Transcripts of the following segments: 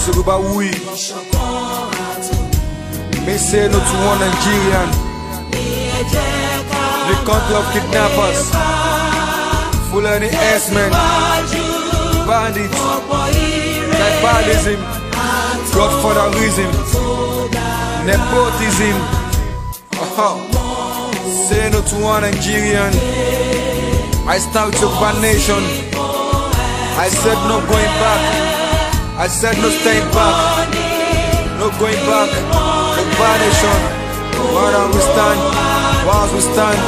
Yorubawuyi. Me say no to one Nigerian. The country of kidnappers, full of the S-men, bandits, tribalism, godfatherism, nepotism. Say no to one Nigerian. I stand with your bad nation. I said no going back. I said no staying back. No going back. The bad nation. Where we stand. Where we stand.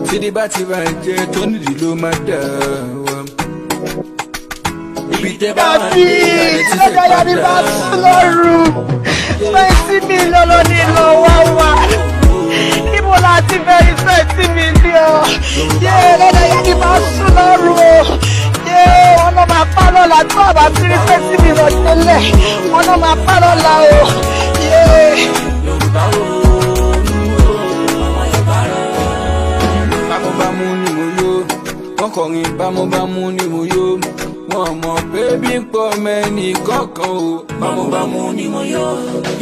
See the batty right there, Tony the low matter. Daddy, lọ́dọ̀ yà ní bá sùn lọ́rù. $20 million ní lọ́wọ́ wa. Níbo la ti fẹ́ $20 million? Lọ́dọ̀ yà ní bá sùn lọ́rù. Wọ́n náà máa pa lọ́la tó àbá tí rí $20 million tẹ́lẹ̀. Wọ́n náà máa pa lọ́la o. Bámúbámú ni mo yó, wọ́n kọrin bámúbámú ni mo yó. Wọ́n mọ̀ pé bí ń pọ̀ mẹ́ni kọ̀ọ̀kan o. Bámúbámú ni mo yó.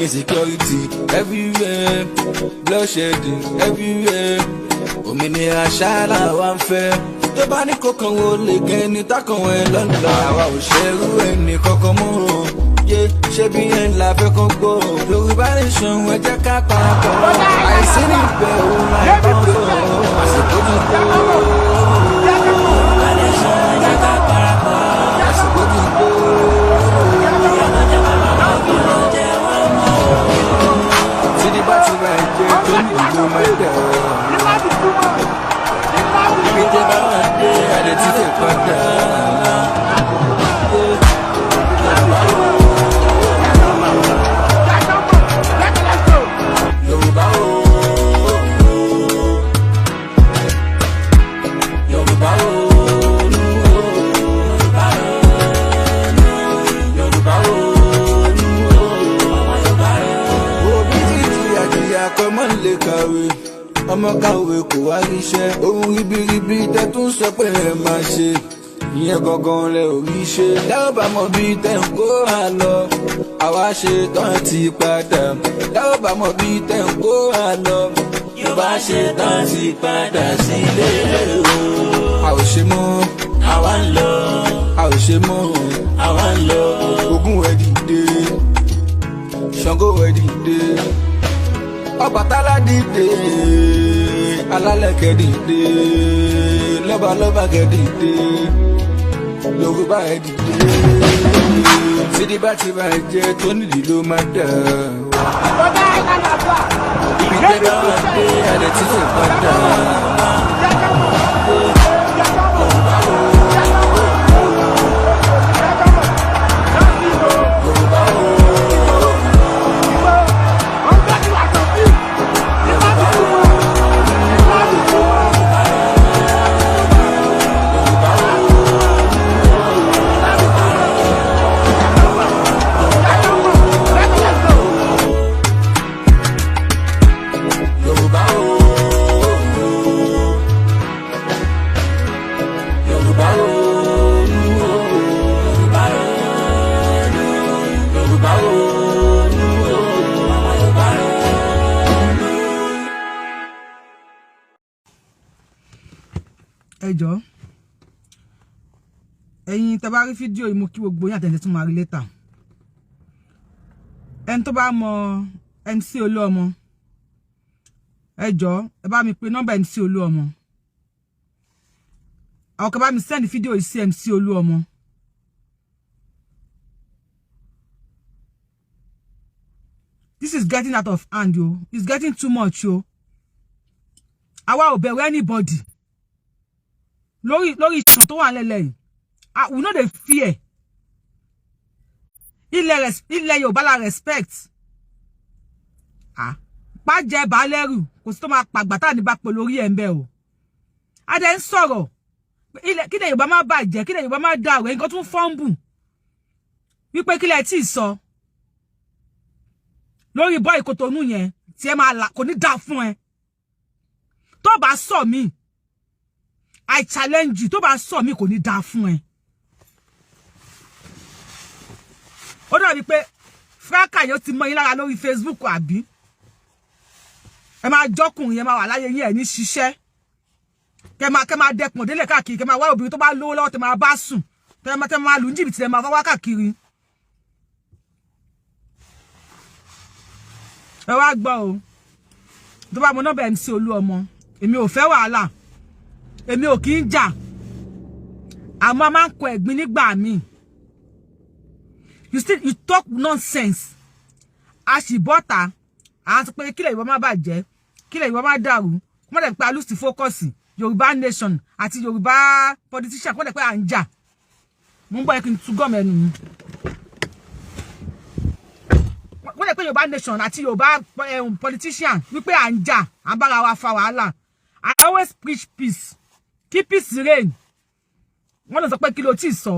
Insecurity everywhere, bloodshedding everywhere. Òmìnira ṣáàlà wa ń fẹ́. Tó bá ní kọ̀ọ̀kan wo lè gẹ́ ní tákàn ẹ̀ lọ́nà. Àwa ò ṣerú ẹni kankan mọ́ o. Ṣé bí ẹ̀ ń la fẹ́ kán gbọ́? Yorùbá nation ẹ jẹ́ ká parapọ̀. Àìsí níbẹ̀ òun láì bá wọn sọ̀rọ̀. Àsìkò ti tó. Yorùbá nation ẹ jẹ́ ká parapọ̀. Àsìkò ti tó. Tí ní bá ti máa jẹ tó ní ìlú máa dẹ̀ ọ́. Ibi tẹ́ bá wà dé àdé tí tẹ̀ padà. Ọmọ kàwé kò wá ríṣẹ́ ohun ribiribi tẹ́ tún sọ pé ẹ máa ṣe ìyẹn gangan lẹ ò rí ṣe dáwọ́ bá mọ̀ bí tẹ́ ń kó hà lọ àwa ṣe tán ti padà dáwọ́ bá mọ̀ bí tẹ́ ń kó hà lọ yóò bá ṣe tán ti padà sílé o. A ò ṣe mọ́ àwa ń lọ a ò ṣe mọ́ àwa ń lọ Ògún ẹ̀ dìde Ṣàngó ẹ̀ dìde Ọbàtálá dìde Alálẹ̀kẹ̀ dìde lọ́balọ́ba kẹ̀ dìde Yorùbá ẹ̀ dìde sídi bá ti bá jẹ́ tó nídìí ló máa dà ibi tẹ́ bá wà dé adẹ̀ tí fẹ́ padà. Ẹjọ́ ẹ̀yin tẹ́ bá rí fídíò yìí mo kí gbogbo yín àtẹ̀jẹ́ tún máa rí létà ẹni tó bá mọ MC Oluomo ẹjọ́ ẹ bá mi pe nọ́mbà MC Oluomo àwọn kan bá mi send fídíò yìí sí MC Oluomo this is getting out of hand yo it's getting too much yo àwa ò bẹ̀rù anybody lórí ìṣàn tó wà lẹ́lẹ̀ yìí we no dey fear ilẹ̀ Yorùbá la respect pa jẹ́ balẹ́rù kò sí tó máa pàgbà tá ní bá pè lórí ẹ̀ ń bẹ̀ o a dẹ̀ ń sọ̀rọ̀ kí lẹ̀ Yorùbá má bàjẹ́ kí lẹ̀ Yorùbá má dàrú nǹkan tún fọ́nbù wípé kí lẹ̀ tí ì sọ lórí boy Kotonu yẹn tí ẹ máa là kò ní dá fún ẹ tó bá sọ mí I challenge you tó bá sọ mí kò ní dá fún ẹ ó dàbí pé fraka yóò ti mọ yín lára lórí Facebook àbí ẹ máa jọkùnrin yẹn máa wà láyé yín ẹ ní ṣiṣẹ́ kẹ máa dẹkùn délé káàkiri kẹ máa wá obìnrin tó bá lówó lọ́wọ́ tẹ máa bá sùn tẹ máa lù ní jìbìtì tẹ máa fọwọ́ káàkiri ẹ wá gbọ́ o tó bá mọ nọ́mbà MC Oluomo èmi ò fẹ́ wàhálà èmi ò kì í jà àmọ́ máa ń kọ ẹ̀gbin nígbà míì you talk nonsense àṣìbọ́ta à ń sọ pé kílẹ̀ ìwọ má bàjẹ́ kílẹ̀ ìwọ má dàrú kó má dẹ̀ pé a lose focus Yorùbá nation àti Yorùbá politician kó má dẹ̀ pé à ń jà mo ń bọ́ ẹ̀kí tu gọ́ọ̀mù ẹnu mi kó dẹ̀ pé Yorùbá nation àti Yorùbá politician wípé à ń jà à ń bára wa fa wàhálà I always preach peace keep peace reign wọ́n lọ sọ pé kí ló tí ì sọ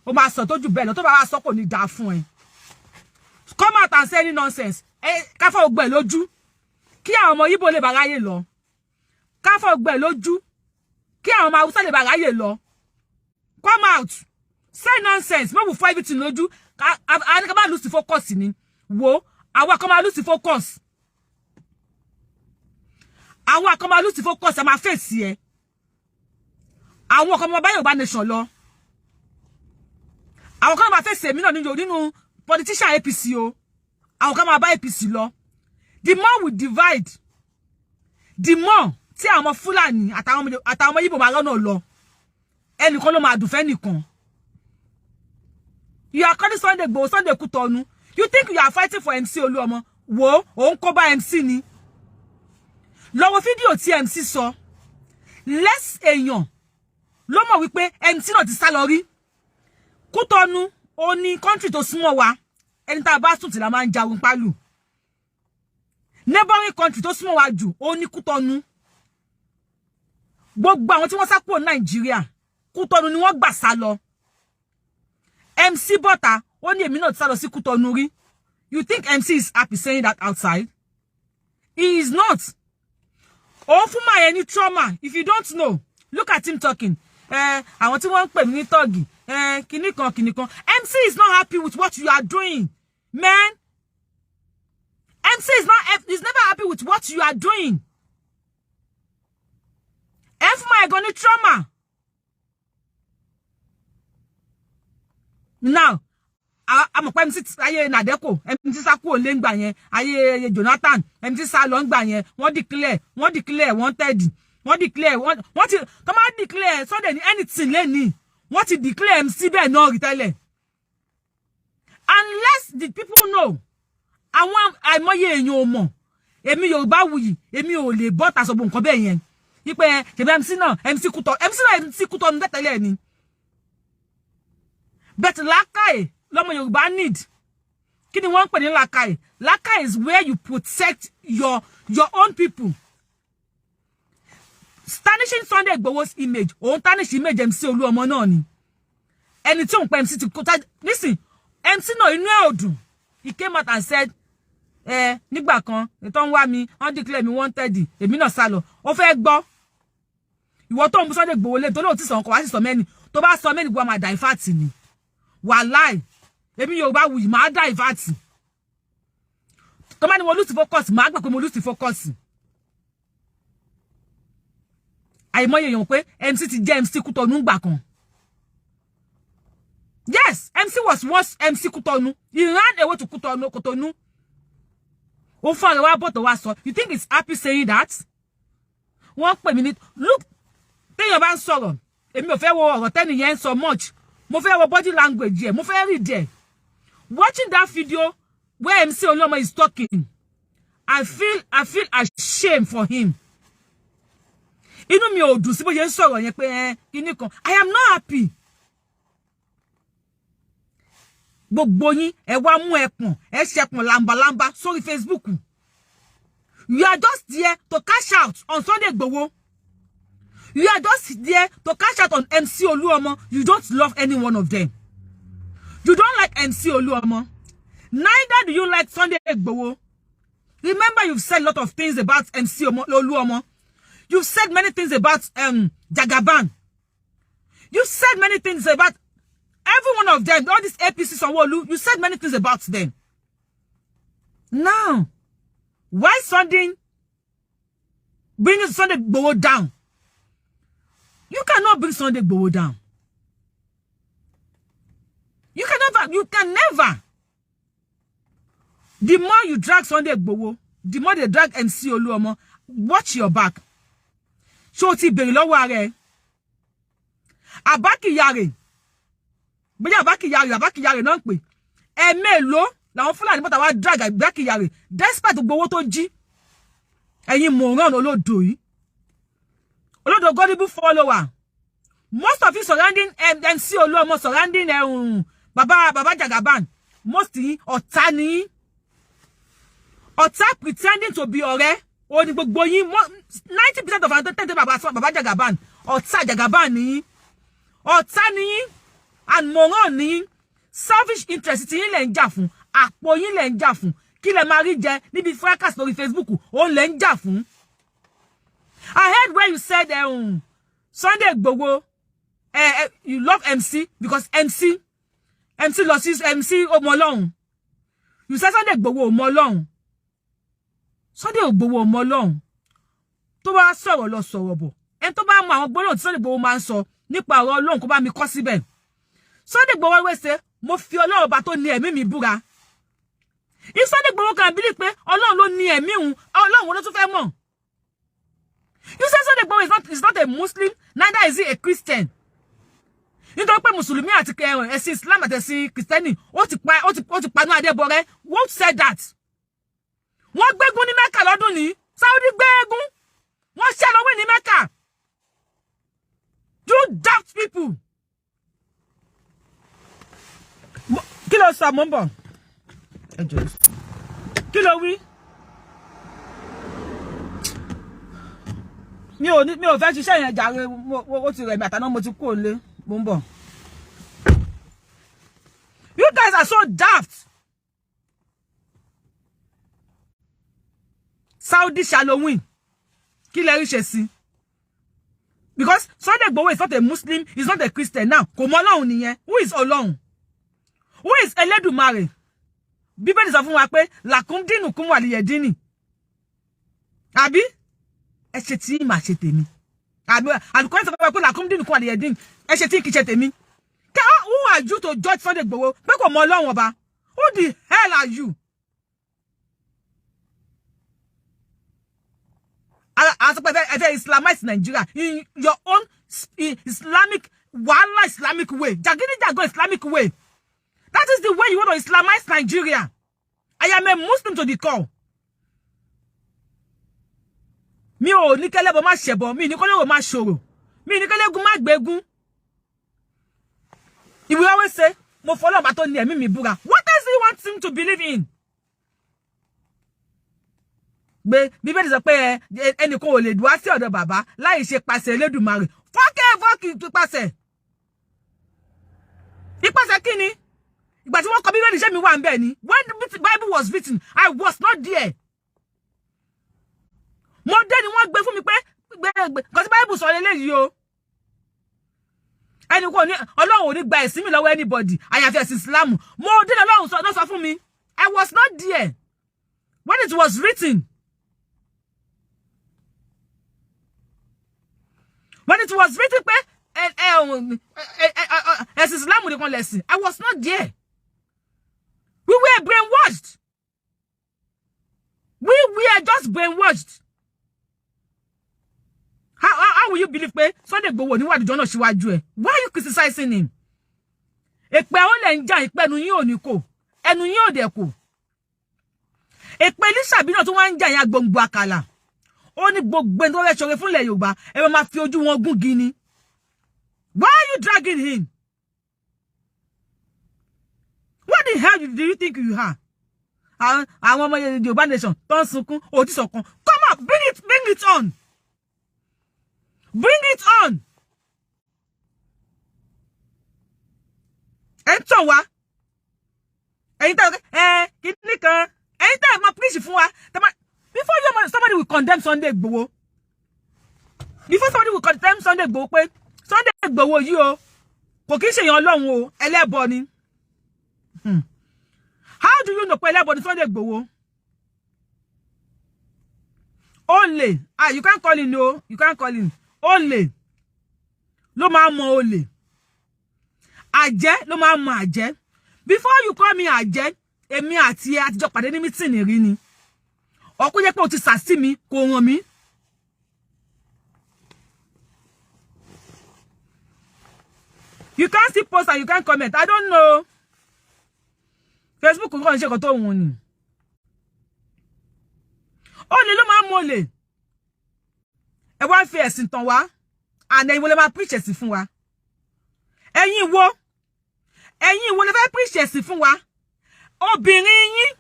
ó máa sọ tójú bẹ́ẹ̀ lọ tó bá wá sọ kò ní dáa fún ẹ come out and say any nonsense káfọ́ ògbẹ́ lójú kí àwọn ọmọ Ìgbò lè bá ráyè lọ káfọ́ ògbẹ́ lójú kí àwọn ọmọ Haúsá lè bá ráyè lọ come out say nonsense mo bu fọ́ everything lójú ká bá lose focus ni wo àwọn kan máa lose focus àwọn kan máa lose focus ẹ máa fèsì ẹ àwọn kan máa bá Yorùbá nation lọ àwọn kan máa fèsì èmi náà nínú politician APC o àwọn kan máa bá APC lọ the more we divide the more tí àwọn Fúlàní àtàwọn ọmọ Ìgbò máa lọ́nà lọ ẹnìkan ló máa dùn fẹ́ nìkan you are calling Sunday Igboho Sunday Kutonu you think you are fighting for MC Oluomo wo òun kó bá MC ni lọ́wọ́ fídíò tí MC sọ less èèyàn ló mọ̀ wípé MC náà ti sá lọ rí Kútọ́nù ó ní country tó súnmọ́ wa ẹni tá bá sùn tí la máa ń jagun pálù neighboring country tó súnmọ́ wa jù ó ní Kútọ́nù gbogbo àwọn tí wọ́n sá kúrò Nàìjíríà Kútọ́nù ni wọ́n gbà sá lọ MC bọ́ta ó ní èmi náà ti sá lọ sí Kútọ́nù rí you think MC is happy saying that outside he is not ó fún ma any trauma if you don't know look at him talking àwọn tí wọ́n ń pè mí ní tọ́gì kíní kan MC is not happy with what you are doing man MC is never happy with what you are doing fún ma ẹ̀gọ́ ní trauma now àmọ̀ pé MC ayé Nàdẹ́kò MC sá kúrò lé ńgbà yẹn ayé Jonathan MC sá lọ ńgbà yẹn wọ́n declare wanted wọ́n declare wọ́n ti tó máa declare Sunday ní anything lẹ́ni wọ́n ti declare MC bẹ́ẹ̀ náà rí tẹ́lẹ̀ unless the people know àwọn àìmọye èèyàn ò mọ̀ èmi Yorùbáwùyí èmi ò lè bọ́ tàṣọ̀bù nǹkan bẹ́ẹ̀ yẹn wípé ṣèbí MC Kútọ́ ní tẹ́tẹ́lẹ̀ ni but làákàyè lọ́mọ Yorùbá need kí ni wọ́n ń pè ní làákàyè làákàyè is where you protect your own people tarnishing Sunday Igboho's image òun tarnish image MC Oluomo náà ni ẹni tí òun pẹ́ MC ti kúta listen MC náà inú ẹ̀ ò dùn he came out and said nígbà kan ètò ń wá mi wọ́n declare mi wanted èmi náà sá lọ ó fẹ́ gbọ́ ìwọ tó ń bú Sunday Igboho lé tó lóò tí sọ nǹkan wá sí sọ mẹ́ni tó bá sọ mẹ́ni gbọ́ máa dà ìfàtì ni wàláì èmi Yorùbáwùyí máa dà ìfàtì tó bá ní mo lose focus máa gbà pé mo lose focus àìmọye èèyàn pé MC ti jẹ́ MC Kútọ́nù gbà kan yes MC was once MC Kútọ́nù he ran away to Kútọ́nù ó fún àwọn abọ́tọ̀ wá sọ you think he's happy saying that wọ́n pè mí ní look téèyàn bá ń sọ̀rọ̀ èmi ò fẹ́ wo ọ̀rọ̀ tẹ́nìyẹn so much mo fẹ́ wo body language ẹ̀ mo fẹ́ read ẹ̀ watching that video where MC Oluomo is talking I feel ashamed for him inú mi ò dùn sí bó ṣe ń sọ̀rọ̀ yẹn pé kíní kan I am not happy gbogbo yín ẹ wá mú ẹpọ̀n ẹ ṣẹpọ̀n làǹbàlàǹbà sórí Facebook you are just there to cash out on Sunday Igboho you are just there to cash out on MC Oluomo you don't love any one of them you don't like MC Oluomo neither do you like Sunday Igboho Remember, you've said a lot of things about MC Oluomo. You've said many things about Jagaban. You said many things about every one of them. All these APCs on Wolu, you said many things about them. Now, why Sunday bringing Sunday Igboho down? You cannot bring Sunday Igboho down. You can never. The more you drag Sunday Igboho, the more they drag MC Oluomo. Watch your back. Shoti beri lọ́wọ́ are. Abakiyare. Bóyá Abakiyare non pe. Mélòó làwọn Fúlàní bota wá drag Abakiyare despite Igboho tó jí. Ẹ̀yin moron olodo yìí. Olodo gullible follower. Most of you surrounding MC Oluomo, surrounding Baba Jagaban. Most ọ̀tá ni. Ọ̀tá pretending to be ọ̀rẹ́. Oni gbogbo yin 90% of our Baba Jagaban. Ọ̀tá Jagaban ni. Ọ̀tá ni. And moron ni. Selfish interest yin lẹ ń jà fún. Àpò yin lẹ ń jà fún. Kí lẹ máa rí jẹ níbi fracas lórí Facebook. Ó lẹ ń jà fún. I heard where you said Sunday Igboho you love MC because MC losses MC Omolong. You said Sunday Igboho Omolong. Sunday Igboho Omolong. Tó bá sọ̀rọ̀ lọ sọ̀rọ̀ bọ̀. En tó bá mọ àwọn gbólóhùn tí Sunday Igboho máa ń sọ nípa ọ̀rọ̀ Ọlọ́run kó bá mi kọ síbẹ̀. Sunday Igboho we say mo fi Ọlọ́run bá tó ní ẹ̀mí mi búra. If Sunday Igboho can believe pé Ọlọ́run ló ní ẹ̀mí un, Ọlọ́run ló tún fẹ́ mọ̀. You say Sunday Igboho is not a Muslim, neither is he a Christian. Nítorí pé Mùsùlùmí àti ẹ̀sìn Islam àti ẹ̀sìn Kristẹni ó ti panu Adébọ̀rẹ́. What said that? Wọ́n gbégún ní Mecca lọ́dún ní. Saudi gbégún. Wọ́n ṣe lọ́wọ́ ní Mecca. You daft people. Kí ló sọ mo ń bọ̀? Kí ló wí? Mi ò fẹ́ ṣiṣẹ́ yẹn jàre ó ti rẹ̀ mi àtàná mo ti kú òlé mo ń bọ̀. You guys are so daft. Saudi shall win. Kí lẹ rí ṣe sí? Because Sunday Igboho is not a Muslim, he's not a Christian now. Kò mọ Ọlọ́run nìyẹn. Who is Ọlọ́run? Who is Elédùmarè? Bíbélì sọ fún wa pé lakum dinukum waliyedini. Àbí? Ẹ ṣe tí mà ṣe tèmi. Àbí Al-Qur'an sọ fún wa pé lakum dinukum waliyedini. Ẹ ṣe tí kì ṣe tèmi. Who are you to judge Sunday Igboho? Pé kò mọ Ọlọ́run ọba. Who the hell are you? As a Islamite Nigeria in your own Islamic way, Jagidi Islamic way. That is the way you want to Islamize Nigeria. I am a Muslim to the core. Mi ò ní kẹ́lẹ́bọ má ṣẹbọ, mi ní kọ́lẹ́wò má ṣòro, mi ní kẹ́lẹ́gún má gbégún. He will always say, mo follow bá tó ní ẹ̀mí mi búra. What does he want him to believe in? Bíbélì sọ pé ẹnìkan ò lè dúró sí ọ̀dọ̀ bàbá láì ṣe pàṣẹ Elédùmarè. Fọ́kì pàṣẹ. Ìpàṣẹ kí ni? Ìgbà tí wọ́n kọ Bíbélì ṣé mi wà ńbẹ̀ ni. When the Bible was written, I was not there. Mo dé ni wọ́n gbé fún mi pé kò sí Bible sọ lélẹ́yìí o. Ẹnìkan ní Ọlọ́run ò ní gba ẹ̀sìn mi lọ́wọ́ anybody. Àyàfi ẹ̀sìn Islam. Mo dé ni Ọlọ́run sọ fún mi. I was not there when it was written. When it was written pé ẹ̀sìn Islam nìkan lẹ̀sìn, I was not there. We were brainwashed. We were just brainwashed. How will you believe pé Sunday Igboho ní wàdí jọ́nà síwájú ẹ̀? Why are you criticizing him? Èpè ó lè ń jà ìpẹ́nu yín ò ní kò. Ẹnu yín ò dẹ̀ kò. Èpè Lísàbí náà tó wá ń jà yẹn agbòǹgbò àkàlà. Ó ní gbogbo ẹni tó rẹ̀ ṣọ̀rẹ́ fúnlẹ̀ Yorùbá. Ẹ máa fi ojú wọn gún gini. Why are you dragging him? What the hell do you think you are? Àwọn ọmọ Yorùbá nation tó ń sunkún òtí sọ̀kan. Come on, bring it on. Bring it on. Ẹ ń tàn wá. Ẹ̀yin tá kíní kan. Ẹ Anytime ma preach fún wa, before somebody will condemn Sunday Igboho. Before somebody will condemn Sunday Igboho pé Sunday Igboho yìí o, kò kìí ṣe yan Ọlọ́run o, ẹlẹ́bọ ni. How do you know pé ẹlẹ́bọ ni Sunday Igboho? Only. You can't call him, no. You can't call him. Only. Ló máa mọ olè. Àjẹ́ ló máa mọ àjẹ́. Before you call me àjẹ́, èmi àti ẹ àtijọ́ pàdé ní meeting rí ni. Ó kò jẹ́ pé o ti sàsí mi, kò ràn mí. You can't see post and you can't comment. I don't know. Facebook kò kàn ṣe kan tó wùn ni. Olè ló máa mọ olè. Ẹ wá fi ẹ̀sìn tàn wá. And ẹ̀yin wo lè máa preach ẹ̀sìn fún wa. Ẹ̀yin wo lè fẹ́ preach ẹ̀sìn fún wa. Obìnrin yín.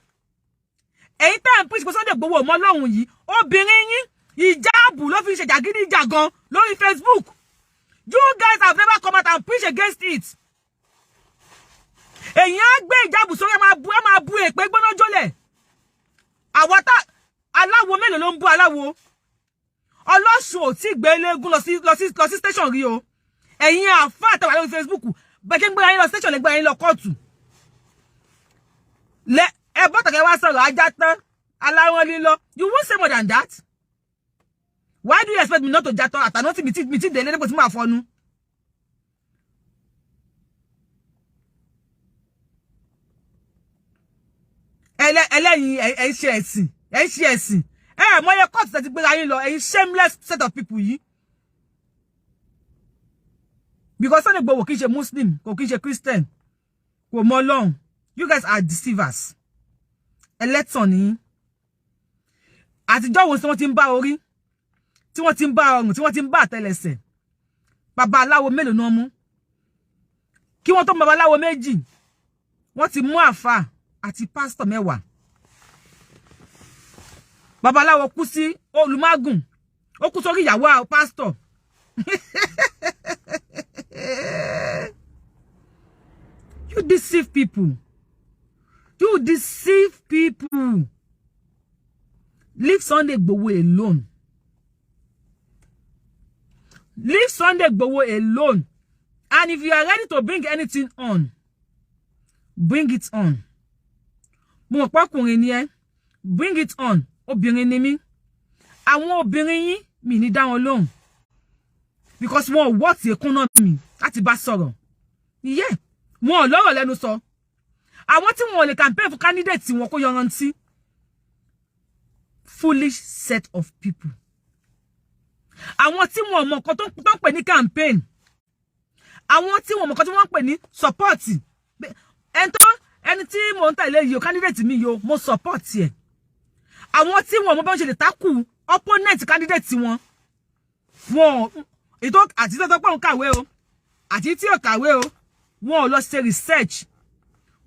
Ẹ̀yin tá ń preach pé Sunday Igboho mọ́ Ọlọ́run yìí. Obìnrin yín ìjáàbù ló fi ṣe jàgídíjàgan lórí Facebook. You guys have never come out and preach against it. Ẹ̀yin á gbé ìjáàbù sórí ẹ máa bú èpè gbóná jólẹ̀. Àwa tá aláwo mélòó ló ń bú aláwo. Ọlọ́ṣun ò tí gbé eléégún lọ sí station rí o. Ẹ̀yin àfáà tẹ́ wà lórí Facebook bẹ́ẹ̀ ń gbé yín lọ station lè gbé yín lọ kóòtù. Ẹ bọ́tà kẹ́ wá sọ̀rọ̀ ajá tán aláwọ̀ lílọ. You won't say more than that. Why do you expect me not to jatọ àtàná tí mi ti délé níbo tí máa fọnu? Ẹlẹ́yin ẹ̀ ń ṣe ẹ̀sìn. Mo ye court tẹ́ ti gbé yín lọ, ẹ̀yin shameless set of people yìí. Because Sunday Igboho kì í ṣe Muslim, kò kì í ṣe Christian, kò mọ Ọlọ́run. You guys are deceivers. Ẹlẹ́tàn ni. Àtijọ́ wo tí wọ́n ti ń bá orí, tí wọ́n ti ń bá ọrùn, tí wọ́n ti ń bá àtẹ́lẹsẹ̀. Babaláwo mélòó náà mú? Kí wọ́n tó mú babaláwo méjì, wọ́n ti mú àfáà àti pastor mẹ́wàá. Babaláwo kú sí Olùmágùn, ó kú sórí ìyàwó pastor. You deceive people. You deceive people. Leave Sunday Igboho alone. Leave Sunday Igboho alone. And if you are ready to bring anything on, bring it on. Mo mọ̀ pé ọkùnrin ni ẹ́, bring it on. Obìnrin ni mí. Àwọn obìnrin yín mi ní dá wọn lóhùn. Because wọ́n what economy láti bá sọ̀rọ̀. Yeah, wọ́n lọ́rọ̀ lẹ́nu sọ. Àwọn tí wọ́n lè campaign fún candidate tí wọ́n kó yanrantí. Foolish set of people. Àwọn tí wọ́n mọ̀ nǹkan tó ń pè ní campaign. Àwọn tí wọ́n mọ̀ nǹkan tí wọ́n pè ní support. Ẹni tí mo ń tẹ̀lé yìí o candidate mi yìí o mo support ẹ̀. Àwọn tí wọ́n mọ̀ bá ń ṣe lè takú opponent candidate wọn. Wọ́n ètò àti tó pọ̀ ń kàwé o àti tí ò kàwé o wọ́n ò lọ ṣe research.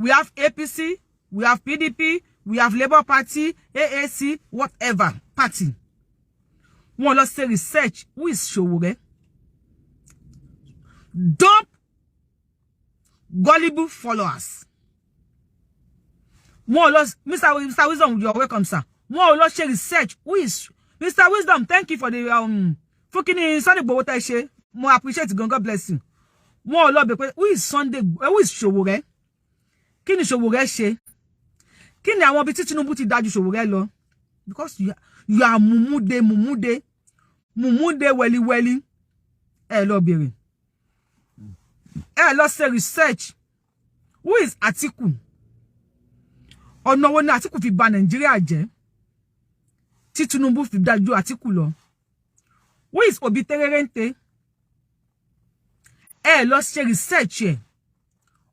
We have APC, we have PDP, we have Labour Party, AAC, whatever party. Wọ́n lọ ṣe research. Who is Sowore? Dump gullible followers. Wọ́n lọ Mr. Wisdom, you're welcome, sir. Wọ́n lọ ṣe research. Who is Mr. Wisdom? Thank you for the fucking Sunday Igboho tẹ́ ṣe. Mo appreciate it. God bless you. Wọ́n lọ bẹ̀ pé who is Sowore? Kí ni Sowore ṣe? Kí ni àwọn bí tí Tinubu ti dájú Sowore lọ? Because you are mumude weli. Ẹ lọ bẹ̀rẹ̀. Ẹ lọ ṣe research. Who is Atiku? Ọ̀nà wo ni Atiku fi bà Nigeria jẹ́? Tí Tinubu fi dájú Atiku lọ. Who is Obi Tererente? Ẹ lọ ṣe research ẹ.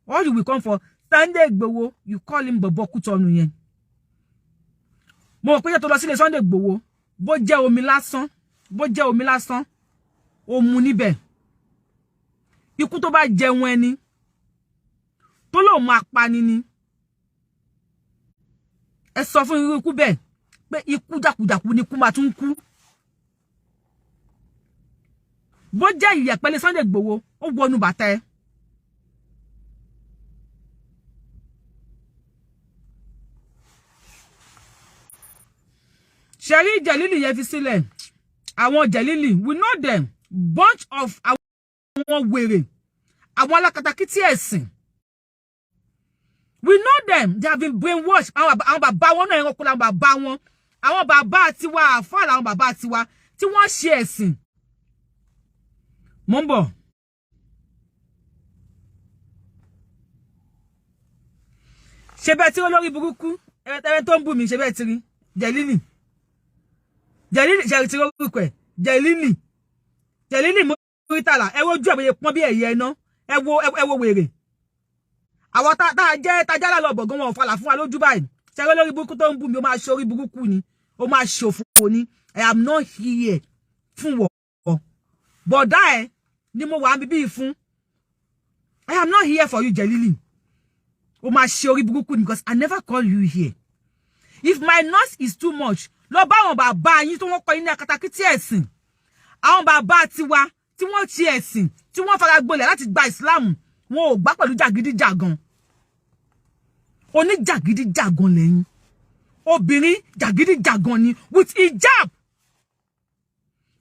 All you will come for Sunday Igboho, you call him Bobo Kutonu yẹn. Mo pé tó lọ sílé Sunday Igboho, bó jẹ́ omi lásán, ó mu níbẹ̀. Ikú tó bá jẹun ẹni, tó ló máa pa ni. Ẹ sọ fún irú ikú bẹ́ẹ̀ pé ikú jàkújàkú ni ikú máa tún kú. Bó jẹ́ ìyẹ̀pẹ̀lẹ̀ Sunday Igboho, ó wọnú bàtà ẹ. Sherry Jalili yẹn fi sílẹ̀. Àwọn Jalili, we know them. Bunch of àwọn wèrè. Àwọn alákatakítí ẹ̀sìn. We know them. They have been brainwashed. Àwọn bàbá wọn náà ẹranko làwọn bàbá wọn. Àwọn bàbá tiwa àfáà làwọn bàbá tiwa tí wọ́n ṣe ẹ̀sìn. Mo ń bọ̀. Ṣé bẹ́ẹ̀ tí olórí burúkú ẹ̀rẹ́ tó ń bù mí ṣe bẹ́ẹ̀ tí rí Jalili. Jalili ṣe ti orúkọ ẹ̀ Jalili mo rí tààlà ẹ wojú ẹ̀bẹ̀yẹ pọ́n bí ẹ̀yẹ ẹ̀ná ẹ wo wèrè. Àwọn tá jẹ́ tajálà lọ bọ̀gán wọn fàlà fún wa lójú báyìí. Ṣé olórí burúkú tó ń bù mí ó máa ṣe orí burúkú ni ó máa ṣòfò ni. I am not here fún wọ̀. Bọ̀dá ẹ̀ ni mo wà níbí fún. I am not here for you Jalili. Ó máa ṣe orí burúkú ni because I never call you here. If my nose is too much, lọ bá àwọn bàbá yín tó wọ́n kọ́ yín ní akatakítí ẹ̀sìn. Àwọn bàbá tiwa tí wọ́n ti ẹ̀sìn tí wọ́n fara gbolẹ̀ láti gba Islam wọn ò gbà pẹ̀lú jàgídíjàgan. Oníjàgídíjàgan lẹ́yìn. Obìnrin jàgídíjàgan ni with hijab.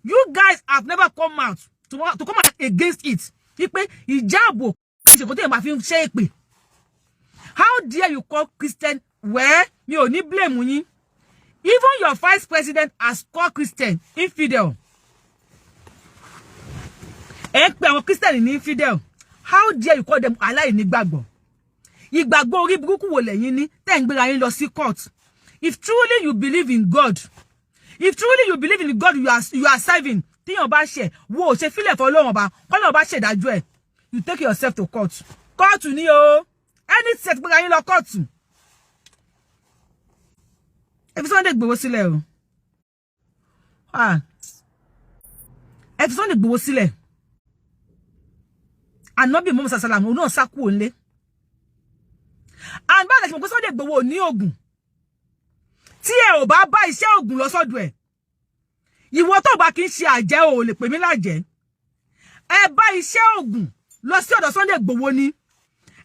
You guys have never come out to come out against it. Wípé hijab ò ṣe kò tẹ́ máa fi ṣe èpè. How dare you call Christian where mi ò ní blame yín? Even your vice president has called Christian infidel. Ẹ pè àwọn Christian ní infidel. How dare you call them aláìnígbàgbọ́? Ìgbàgbọ́ orí burúkú wo lẹ́yìn ní tẹ́ ń gbéra yín lọ sí court. If truly you believe in God, if truly you believe in God you are serving, tíyàn bá ṣe wo ṣe fílẹ̀ fọ́ Ọlọ́run ọba kọ́lọ́run bá ṣe ìdájọ́ ẹ̀. You take yourself to court. Court ni o. Any set gbéra yín lọ court. Ẹ fi Sunday Igboho sílẹ̀ o. Ẹ fi Sunday Igboho sílẹ̀. Ànábì Muhammad sallallahu alaihi wasallam náà sá kúrò nílé. And bá lè ṣe mọ̀ pé Sunday Igboho ní ogun. Tí ẹ ò bá bá iṣẹ́ ogun lọ sọ́dọ̀ ẹ̀. Ìwọ tó bá kì í ṣe àjẹ́ o lè pè mí lájẹ́. Ẹ bá iṣẹ́ ogun lọ sí ọ̀dọ̀ Sunday Igboho ni.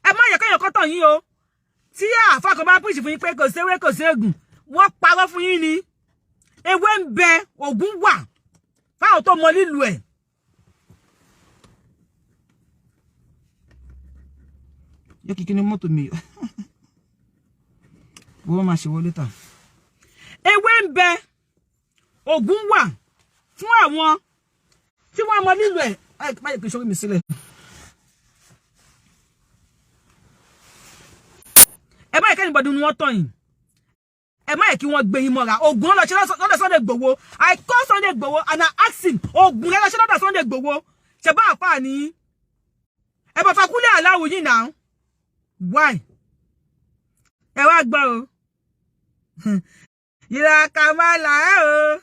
Ẹ má yẹ kẹ́yàn kọ́tọ̀ yín o. Tí àfáà kan bá preach fún yín pé kò séwé kò ségun. Wọ́n parọ́ fún yín ni. Ewé ń bẹ, ògùn wà. Fáwọn tó mọ lílù ẹ̀. Yóò kìkì ní mọ́tò mi. Wọ́n máa ṣe wọlé tà. Ewé ń bẹ, ògùn wà. Fún àwọn tí wọ́n mọ lílù ẹ̀. Ẹ má yẹ kí sórí mi sílẹ̀. Ẹ má yẹ kí anybody nu wọ́n tọ̀ yín. Ẹ má yẹ kí wọ́n gbé yín mọ́ra. Ògùn lọ ṣe lọ́dọ̀ Sunday Igboho. I call Sunday Igboho and I ask him, ògùn lọ ṣe lọ́dọ̀ Sunday Igboho. Ṣé bá àfáà ni? Ẹ bá fakúlẹ̀ aláwọ̀ yín now. Why? Ẹ wá gbọ́ o. Ìlà kàmálà ẹ o.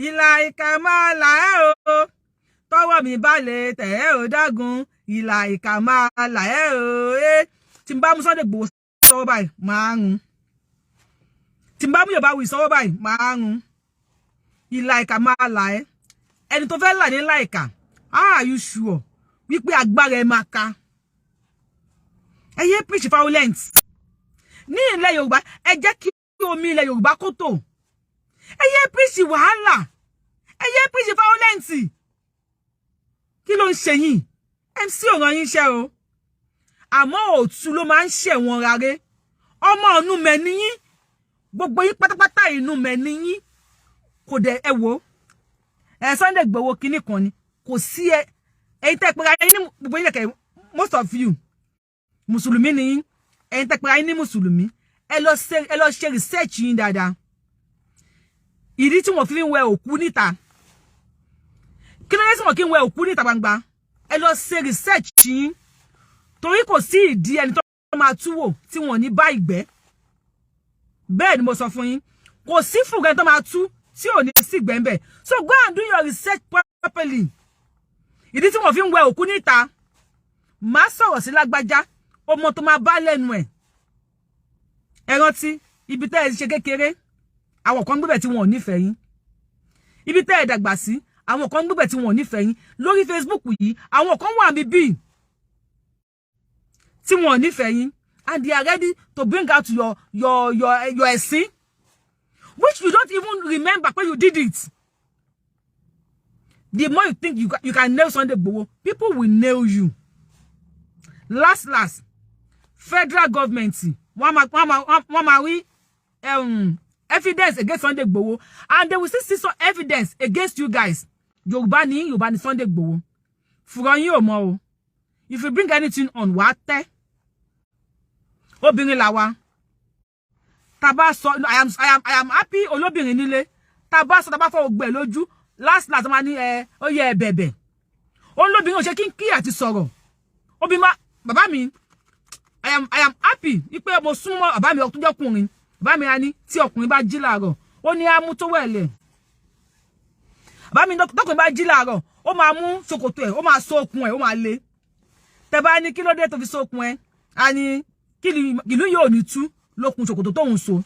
Ìlà ìkàmálà ẹ o. Tọ́wọ́ mi bá lè tẹ̀ ẹ́ ò dágun. Ìlà ìkàmálà ẹ o. Tí n bá mú Sunday Igboho sọ́wọ́ báyìí, máa ń rún. Tí n bá mú Yorùbawuyi sọ́wọ́ báyìí, máa ń rún. Ìlà ìkàmálà ẹ. Ẹni tó fẹ́ là ní láìka. Are you sure? Wípé agbára ẹ máa ka. Ẹ yé preach violence. Ní ilẹ̀ Yorùbá, ẹ jẹ́ kí omi ilẹ̀ Yorùbá kó tó. Ẹ yé preach wàhálà. Ẹ yé preach violence. Kí ló ń ṣe yín? MC ò rán yín ṣẹ́ o. Àmọ́ òtún ló máa ń ṣe wọn rárẹ̀. Ọmọ inú mẹ́ni yín. Gbogbo yín pátápátá inú mẹ́ni yín. Kò dẹ̀ ẹ wò. Sunday Igboho kíní kan ni. Kò sí ẹ̀yin tẹ́ pera yín ní gbogbo yín lẹ̀kẹ̀ most of you. Mùsùlùmí ni yín. Ẹ̀yin tẹ́ pera yín ní Mùsùlùmí. Ẹ lọ ṣe research yín dáadáa. Ìdí tí wọ́n fi ń wẹ òkú níta. Kí ló yẹ tí wọ́n kí ń wẹ òkú níta gbangba? Ẹ lọ ṣe research yín. Torí kò sí ìdí ẹni tó máa túwò tí wọ́n ní bá ìgbẹ́. Bẹ́ẹ̀ ni mo sọ fún yín. Kò sí fùgẹ́ tó máa tú tí ò ní sí ìgbẹ́ ńbẹ̀. So go and do your research properly. Ìdí tí wọ́n fi ń wẹ òkú níta. Má sọ̀rọ̀ sí lágbájá. Ọmọ tó máa bá lẹ́nu ẹ̀. Ẹ rántí ibi tẹ́ ẹ ṣe kékeré. Àwọn kan gbébẹ̀ tí wọn ò nífẹ̀ẹ́ yín. Ibi tẹ́ ẹ dàgbà sí. Àwọn kan gbébẹ̀ tí wọn ò nífẹ̀ẹ́ yín. Lórí Facebook yìí, àwọn kan wà níbí tí wọn ò nífẹ̀ẹ́ yín. And they are ready to bring out your ẹ̀sìn. which you don't even remember when you did it. The more you think you can nail Sunday Igboho, people will nail you. Last, federal government, evidence against Sunday Igboho, and they will still see some evidence against you guys. Yoruba ni Sunday Igboho. From you, Mo. If you bring anything on what? Obìnrin làwa. Taba so I am happy olóbìnrin nílé. Taba so taba fo ogbe lójú. Last ma ni ó yẹ bẹ̀bẹ̀. Olóbìnrin ò ṣe kin kí àti sọ̀rọ̀. Obi ma bàbá mi I am happy ipe mo súnmọ́ bàbá mi ọkùnrin jọkùnrin. Bàbá mi ani tí ọkùnrin bá jí láàárọ̀. Ó ní a mú tó wẹ̀lẹ̀. Bàbá mi dọ́kùnrin bá jí láàárọ̀. Ó máa mú ṣòkòtò ẹ̀, ó máa so okùn ẹ̀, ó máa lé. Tẹ́ bá ní kí ló dé tó fi so okùn ẹ̀. Ani ìlú yóò ní tú lókun ṣòkòtò tó ń so.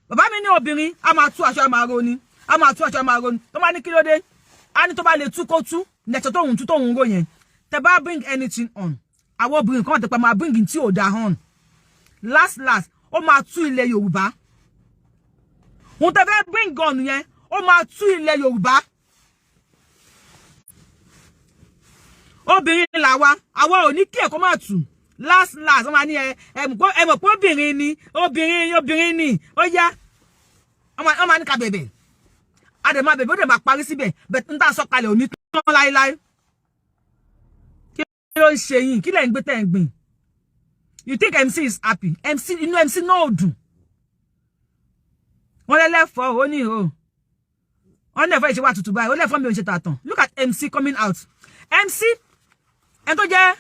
Bàbá mi ní obìnrin a máa tú aṣọ a máa ro ni. A máa tú aṣọ a máa ro ni. Tó bá ní kí ló dé. A ní tó bá lè tú kó tú. Nẹ̀ṣọ́ tó ń tú tó ń ro yẹn. Tẹ́ bá bring anything on. Àwọn obìnrin kan tẹ́ pa máa bring tí ò dá on. Last ó máa tú ilẹ̀ Yorùbá. Wọ́n tẹ́ fẹ́ bring on yẹn. Ó máa tú ilẹ̀ Yorùbá. Obìnrin làwa, àwa ò ní kí ẹ kó má tú. Last wọ́n máa ní ẹ mọ̀ pé obìnrin ni ó yá wọ́n máa ní ká bẹ̀bẹ̀ a dẹ̀ máa bẹ̀bẹ̀ ó dẹ̀ máa parí síbẹ̀ bẹ̀ ń tà sọ́kalẹ̀ òní tán láíláí kí ló ń ṣe yín kí lẹ̀ ń gbé tẹ̀ ń gbìn you think MC is happy inú MC náà ò dùn wọ́n lẹ́lẹ́fọ́ ó ní o wọ́n lẹ́fọ́ ìṣe wà tutù báyìí ó lẹ́fọ́ mi ò ń ṣe tàtàn look at MC coming out MC ẹni tó jẹ́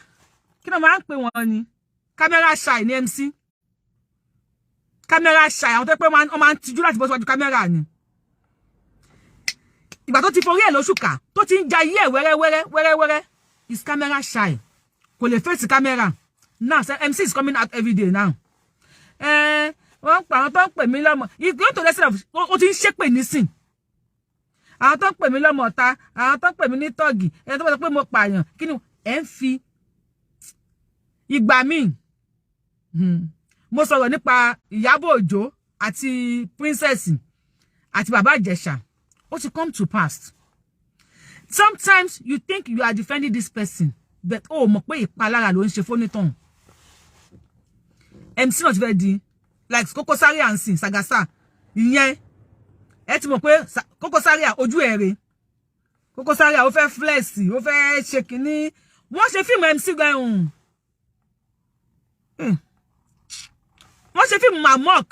kí ló máa ń pè wọ́n ni camera shy ní MC camera shy àwọn tó pé wọ́n máa ń tijú láti bọ́ síwájú camera ni ìgbà tó ti forí ẹ̀ lóṣù ká tó ti ń ja iye ẹ̀ wẹ́rẹ́wẹ́rẹ́ is camera shy kò lè face camera now MC is coming out every day now wọ́n pa àwọn tó ń pè mí lọ́mọ ìgbọ́n tó lẹ́sìn ó ti ń ṣépè nísìn àwọn tó ń pè mí lọ́mọ ọ̀tá àwọn tó ń pè mí ní tọ́ọ̀gì ẹni tó bá sọ pé mo pààyàn kí ni ẹ̀ ń fi ìgbà míì mo sọ̀rọ̀ nípa Ìyábọ̀ Òjó àti princess àti bàbá Ìjẹ̀ṣà ó ti come to pass sometimes you think you are defending this person but ó mọ̀ pé ìpalára ló ń ṣe fónítàn MC náà ti fẹ́ di like Koko Zaria and sin Sagasa ìyẹn ẹ ti mọ̀ pé Koko Zaria ojú ẹ̀rẹ̀ Koko Zaria ó fẹ́ flex ó fẹ́ ṣe kínní wọ́n ṣe fíìmù MC gan wọ́n ṣe fíìmù mamok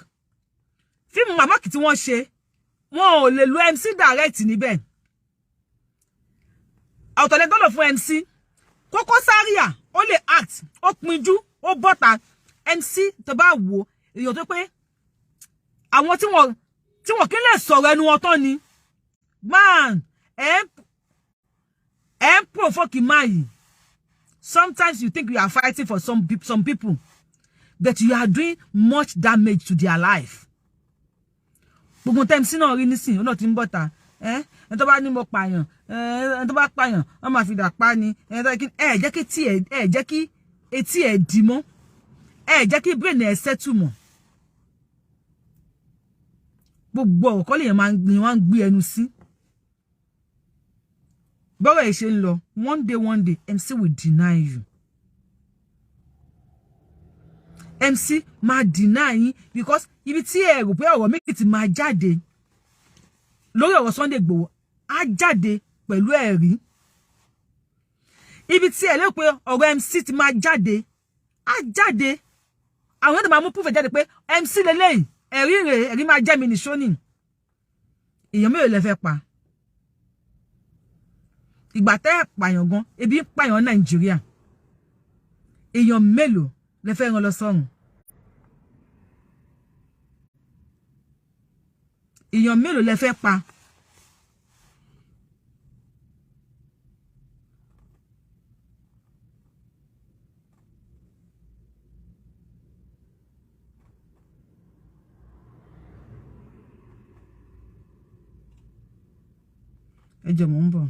tí wọ́n ṣe wọ́n ò lè lo MC direct níbẹ̀ ọ̀tọ̀lẹ́ tó lò fún MC Koko Zaria ó lè act ó pinjú ó bọ́ta MC tó bá wò èèyàn tó pé àwọn tí wọ́n kí lè sọ̀rọ̀ ẹnu wọn tán ni man provoke man. Sometimes you think you are fighting for some people, but you are doing much damage to their life. Gbogbo time sí náà rí nísìn, ó náà ti ń bọ́ta. Ẹni tó bá ní mo pààyàn, ẹni tó bá pààyàn, wọ́n máa fi dà pa ni. Jẹ́ kí etí ẹ̀ dì mọ́. Jẹ́ kí brain ẹ̀ settle mọ́. Gbogbo ọ̀rọ̀ kọ́ lèèyàn máa ń gbé ẹnu sí. Bọ́rọ̀ ẹ̀ ṣe ń lọ, one day, MC will deny you. MC máa deny yín because ibi tí ẹ rò pé ọ̀rọ̀ méjì ti máa jáde lórí ọ̀rọ̀ Sunday Igboho á jáde pẹ̀lú ẹ̀rí. Ibi tí ẹ lérò pé ọ̀rọ̀ MC ti máa jáde á jáde. Àwọn èèyàn máa mú proof jáde pé MC lélẹ́yìn ẹ̀rí máa jẹ́ mi nìṣó ni. Èèyàn mélòó lẹ fẹ́ pa? Ìgbà tẹ́ pààyàn gan ebi ń pààyàn Nàìjíríà èèyàn mélòó lẹ fẹ́ rán lọ sọ́run èèyàn mélòó lẹ fẹ́ pa ẹ jẹ́ mò ń bọ̀.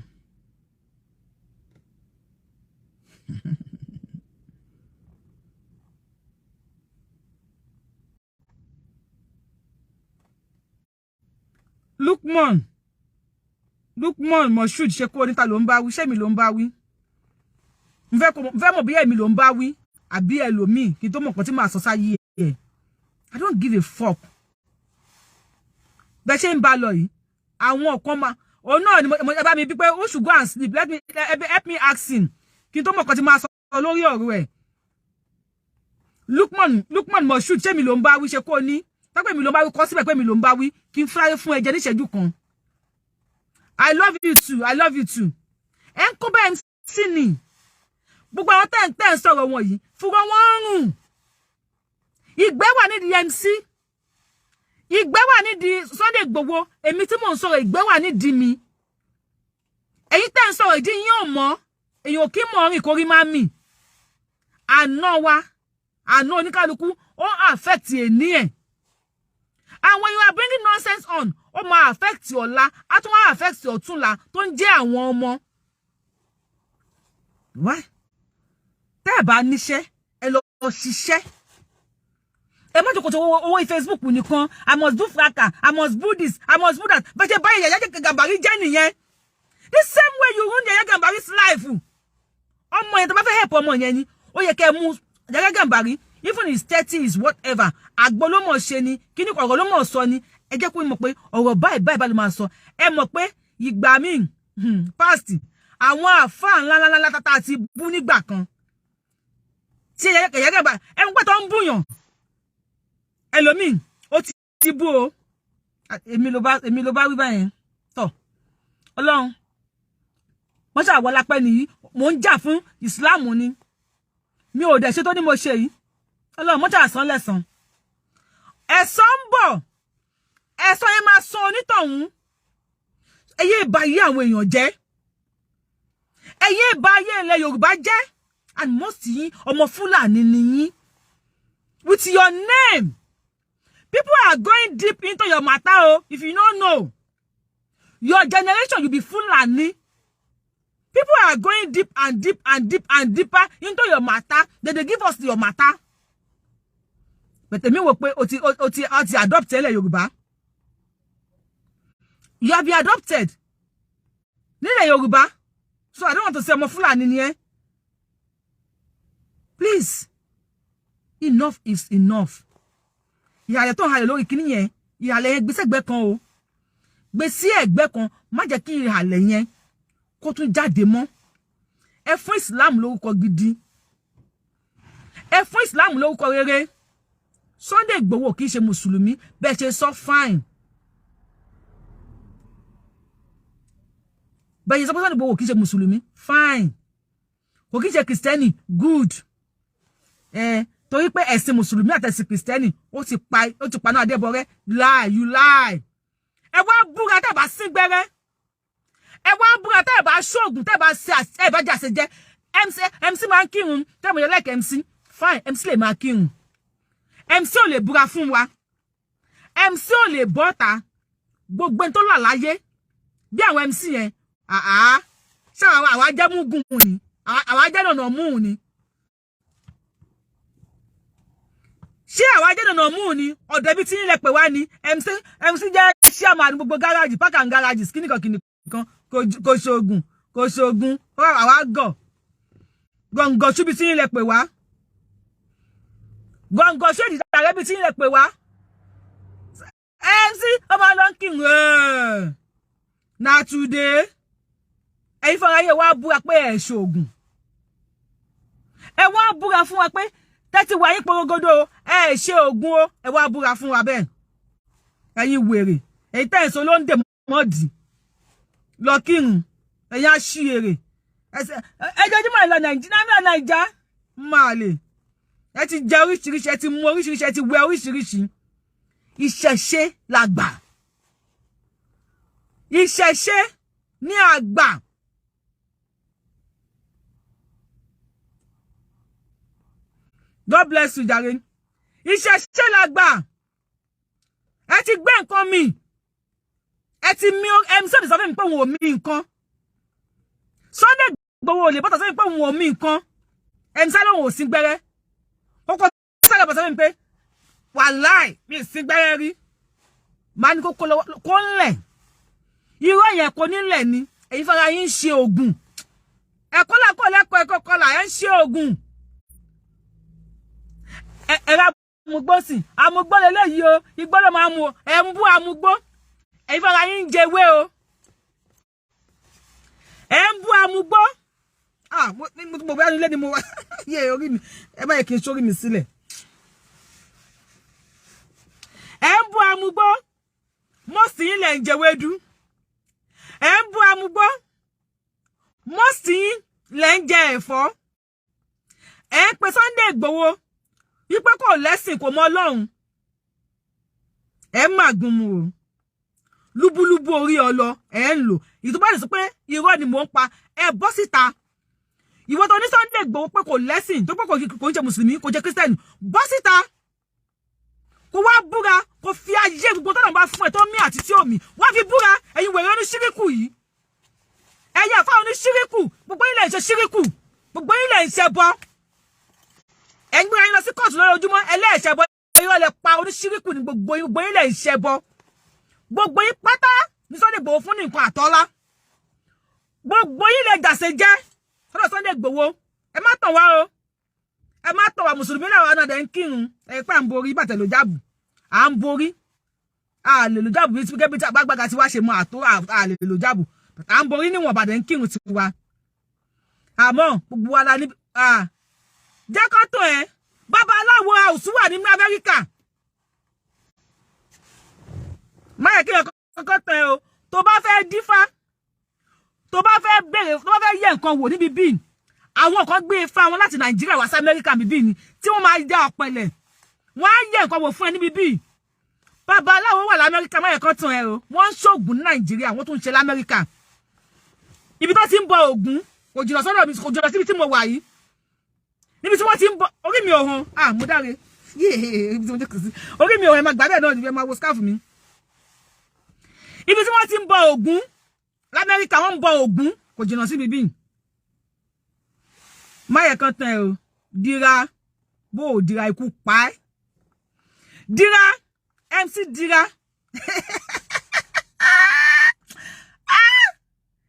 Lukman Moshood ṣe kó níta ló ń bá wí, ṣé mi ló ń bá wí. Nfẹ́ mọ̀ bí èmi ló ń bá wí àbí ẹlòmíì kí tó mọ̀ pé tí máa sọ sáyé ẹ̀. I don't give a fuck. Bẹ́ ṣe ń bá lọ yìí. Àwọn kan máa oh no ni mo bá mi bí pé who should go and sleep. Let me help me ask him. Kí tó mọ̀ pé tí máa sọ lórí ọ̀rọ̀ ẹ̀. Lukman Moshood ṣé mi ló ń bá wí ṣe kó ní. Tá pé mi ló ń bá wí kọ síbẹ̀ pé mi ló ń bá wí kí n fúráyé fún ẹ̀jẹ̀ ní ìṣẹ́jú kan. I love you too. En ko ba MC ni. Gbogbo àwọn ten sọ̀rọ̀ wọn yìí, fúnra wọn run. Ìgbẹ́ wà ní di MC. Ìgbẹ́ wà ní di Sunday Igboho, èmi tí mò ń sọ̀rọ̀ ìgbẹ́ wà ní di mi. Èyí ten sọ̀rọ̀ ìdí yín ò mọ̀, èyàn kì mọ̀ rìn kórí má mi. Àná oníkálukú ó affect eni ẹ̀. And when you are bringing nonsense on, ó máa affect ọ̀la, á tún máa affect ọ̀túnla tó ń jẹ́ àwọn ọmọ. Why? Tẹ́ bá níṣẹ́, ẹ lọ ṣiṣẹ́. Ẹ má jókòó tó owó Facebook nìkan. I must do fraka, I must do this, I must do that. Bẹ́ẹ̀ ṣe báyìí Yaya Gambari jẹ́ nìyẹn. The same way you ruin Yaya Gambari's life. Ọmọ yẹn tó bá fẹ́ help ọmọ yẹn ni, ó yẹ kẹ́ mú Yaya Gambari. Even his 30 is whatever. Agbo ló mọ̀ ṣe ni, kíni ko ọ̀rọ̀ ló mọ̀ sọ ni. Ẹ jẹ́ kó mọ̀ pé ọ̀rọ̀ báyìí ló máa sọ. Ẹ mọ̀ pé ìgbà míì past àwọn àfáà ńlá tata ti bú nígbà kan. Tí Yaya Gambari ẹ mọ̀ pé tó ń búyàn. Ẹlòmíì ó ti bú o. Èmi ló bá wí báyẹn. Tọ́. Ọlọ́run. Wọ́n ṣà wọlá pẹ́ nìyí. Mò ń jà fún Islam ni. Mi ò dẹ̀ ṣe tó ní mo ṣe yìí. Ọlọ́run mo ṣà san lẹ́san. Ẹ̀san ń bọ̀. Ẹ̀san yẹn máa san onítọ̀hún. Ẹyẹ ìbáyé àwọn èèyàn jẹ́. Ẹyẹ ìbáyé ilẹ̀ Yorùbá jẹ́. And most yín ọmọ Fúlàní ni yín. With your name. People are going deep into your matter, oh. If you don't know. Your generation, you be Fulani. People are going deep and deeper into your matter. Then they give us your matter. But the mean oti adopted Yoruba. You have been adopted. Nile Yoruba. So I don't want to say more Fulani here. Please. Enough is enough. Ìhàlẹ̀ tó halẹ̀ lórí kíní yẹn, ìhàlẹ̀ yẹn gbèsè ẹ̀gbẹ́ kan o. Gbé sí ẹ̀gbẹ́ kan, má jẹ́ kí ìhàlẹ̀ yẹn kó tún jáde mọ́. Ẹ fún Islam lórúkọ gidi. Ẹ fún Islam lórúkọ rere. Sunday Igboho kì í ṣe Mùsùlùmí, bẹ́ẹ̀ ṣe sọ fine. Bẹ́ẹ̀ ṣe sọ Sunday Igboho kì í ṣe Mùsùlùmí, fine. Kò kì í ṣe Kristẹni, good. Torí pé ẹ̀sìn Mùsùlùmí àti ẹ̀sìn Kristẹni ó ti paná Adébọrẹ́ lie you lie. Ẹ wá búra tẹ́ bá sín gbẹ́rẹ́. Ẹ wá búra tẹ́ bá ṣoògùn tẹ́ bá ṣe ẹ bá jà ṣe jẹ́. MC máa ń kírun tẹ́ mo yẹ like MC fine MC lè máa kírun. MC ò lè búra fún wa. MC ò lè bọ́ta gbogbo tó là láyé bí àwọn MC yẹn ṣé àwa jẹ́ múgun ni àwa jẹ́ nànà mú ni. Ṣé àwa jẹ́ nànà mú ni ọ̀dọ̀ bí tí nílẹ̀ pè wá ni MC jẹ́ chairman gbogbo garage park and garages kíníkan kò ṣoògùn àwa gọ̀ǹgọ̀ ṣúbi tí nílẹ̀ pè wá gọ̀ǹgọ̀ ṣéèdì tààrẹ bí tí nílẹ̀ pè wá MC ọmọ lọ́nkìn na today ẹ̀yin fọ́nra yẹ wá búra pé ẹ̀ ṣoògùn ẹ wá búra fún wa pé tẹ́tí wà yín porogodo ẹ ṣe ògùn o ẹ wá búra fún wa bẹ́ẹ̀ ẹ̀yin wèrè èyí tẹ́ ìṣó ló ń dè mọ́dì lọ kírun ẹ̀yin aṣíèrè ẹjọ́júmọ́ ìlọ nàìjíríà máa lè ẹ ti jẹ oríṣiríṣi ẹ ti mú oríṣiríṣi ẹ ti wẹ oríṣiríṣi ìṣẹ̀ṣe làgbà ìṣẹ̀ṣe ní àgbà. God bless you, darling. Ìṣẹ̀ṣe làgbà. Ẹ ti gbé nǹkan mi. Ẹ ti mi MC sọ fún mi pé òun ò mi nǹkan. Sunday Igboho lè bọ́tà sọ fún mi pé òun ò mi nǹkan. MC lòun ò sí gbẹ́rẹ́. Ó kọ́ sáré bọ́tà sọ fún mi pé wàláì mi sí gbẹ́rẹ́ rí. Màá ní kó ńlẹ̀ irọ́ yẹn kò nílẹ̀ ni èyí fara yín ṣe oògùn ẹ̀kọ́ lẹ́kọ̀ọ́ lẹ́kọ̀ọ́ ẹ̀kọ́ kọlà ẹ̀ ń ṣe oògùn ẹ̀rọ amúgbó sì amúgbó lélẹ́yìí o igbó ló máa mú o ẹ̀ ń bú amúgbó èyí fara yín ń jẹwé o ẹ̀ ń bú amúgbó mo bẹ́ẹ̀ nílé ni mo wá yé orí mi ẹ bá yẹ kí n sórí mi sílẹ̀ ẹ̀ ń bú amúgbó mọ́sí yín lẹ̀ ń jẹwédú ẹ̀ ń bú amúgbó mọ́sí yín lẹ̀ ń jẹ ẹ̀fọ́ ẹ̀ ń pe Sunday Igboho wípé kò lẹ́sìn kò mọ Ọlọ́run ẹ̀ ń màgùn mu o lúbúlúbú orí ọlọ ẹ̀ ń lò ìtúbà lè sọ pé irọ́ ni mò ń pa ẹ bọ́ síta ìwọ tó ní Sunday Igboho pé kò lẹ́sìn tó pé kò ń jẹ mùsùlùmí kò jẹ kírísítẹ́nì bọ́ síta kò wá búra kò fi ayé gbogbo tó náà bá fún ẹ tó mí àti tí ò mí wá fi búra ẹ̀yin wèrè oníṣíríkù yìí ẹ̀yin àfáà oníṣíríkù gbogbo yín lè ṣe ṣíríkù gbogbo yín lè ṣe bọ ẹ̀yin gbéra yín lọ sí kóòtù lójoojúmọ́ ẹlẹ́ẹ̀ṣẹ̀ bọ irọ́ lẹ pa oníṣíríkù ní gbogbo yín lè ṣe bọ gbogbo yín pátá ní Sunday Igboho fún ní nǹkan àtọ́lá gbogbo yín lè jàṣẹ jẹ́ sọ́dọ̀ Sunday Igboho ẹ má tàn wá o ẹ má tàn wá mùsùlùmí náà wà náà dẹ̀ ń kírun ẹ pé à ń borí bàtẹ̀ ló jáàbù à ń borí à lè lò jáàbù bí gẹ́gẹ́ tí àgbàgbàgà tí wá ṣe mọ àtó à lè lò jáàbù à ń borí níwọ̀n bàtẹ̀ ń kírun ti wa àmọ́ gbogbo wa la ní jẹ́ kó tó ẹ babaláwo àwùsù wà ní Amẹ́ríkà má yẹ kí ẹ kọ́kọ́ tán ẹ o tó bá fẹ́ dífá tó bá fẹ́ bẹ̀rẹ̀ tó bá fẹ́ yẹ nǹkan wò níbi bíi àwọn kan gbé ifá wọn láti Nàìjíríà wá sí Amẹ́ríkà bíbí ni tí wọ́n máa já ọ̀pẹ̀lẹ̀ wọ́n á yẹ nǹkan wò fún ẹ níbi bíi babaláwo wà l'Amẹ́ríkà má yẹ kán tán ẹ o wọ́n ń ṣoògùn ní Nàìjíríà wọ́n tún ń ṣe l'Amẹ́ríkà ibi tó ti ń bọ Ògún kò jìnnà sọ́dọ̀ mi kò jìnnà síbi tí mo wà yìí níbi tí wọ́n ti ń bọ orí mi ò hàn mo dáre orí mi ò hàn ẹ máa gbà bẹ́ẹ̀ náà ẹ máa wo scarf mi ibi tí wọ́n ti ń bọ Ògún l'Amẹ́ríkà wọ́n ń bọ Ògún kò jìnnà síbi bíi máyẹ̀ kan tán ẹ o dira bó o dira ikú pa ẹ́ dira MC dira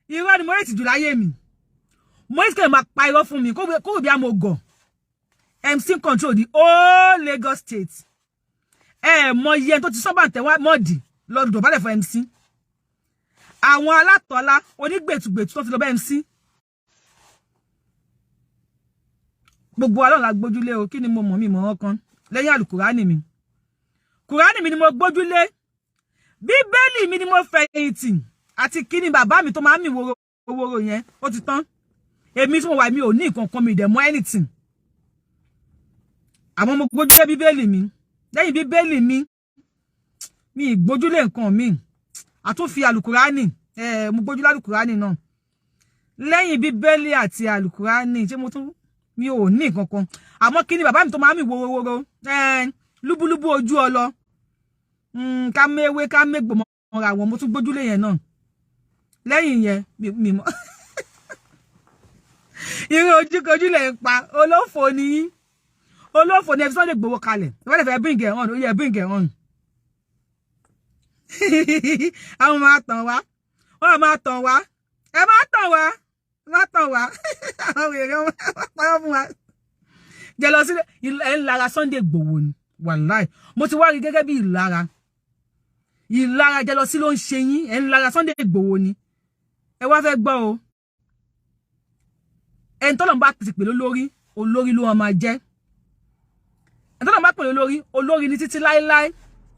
irọ́ ni mo rètí jù láyé mi mo rètí kẹ́ máa pa irọ́ fún mi kó bí a mo gọ̀ MC control the whole Lagos state mọ iye tó ti sọ́bà tẹ́wọ́ mọ́ọ̀dì lọ́dún dọ̀bálẹ̀ fún MC àwọn alátọ́lá onígbètùgbètù tó ti lọ bá MC gbogbo Ọlọ́run la gbójúlé o kí ni mo mọ̀ mi mọ̀ kan lẹ́yìn alukurani mi ni mo gbójúlé bíbélì mi ni mo fẹ̀yìntì àti kíni bàbá mi tó máa ń mi woro yẹn ó ti tán èmi tí mo wà mi ò ní nǹkan kan mi dẹ̀ mọ̀ anything àmọ́ mo gbójúlé bíbélì mi lẹ́yìn bíbélì mi gbójúlé nǹkan mi àtúnfi alukurani mo gbójúlé alukurani náà lẹ́yìn bíbélì àti alukurani ṣé mo tún mi ò ní nǹkan kan àmọ́ kíni bàbá mi tó máa ń mi woro lúbúlúbú ojú ọlọ ká méwé ká mégbò mọ́ra wọn mo tún gbójúlé yẹn náà lẹ́yìn yẹn mi mọ́ irú ojúkojú lẹ̀ ń pa olófò ni ẹ fi Sunday Igboho kalẹ̀ wọ́n lè fẹ́ bring it on ó yẹ bring it on àwọn máa tàn wá wọ́n máa tàn wá ẹ máa tàn wá látàn wá àwọn èèyàn pàrọ̀ fún wa jẹ́ lọ sí ẹ̀ ń lára Sunday Igboho ni wàláì mo ti wá rí gẹ́gẹ́ bí ìlara jẹ́ lọ sí ló ń ṣe yín ẹ̀ ń lára Sunday Igboho ni ẹ wá fẹ́ gbọ́ o ẹni tọ́lọ̀ bá ti pè olórí ló máa jẹ́ ẹni tọ́lọ̀ bá pè olórí ní títí láíláí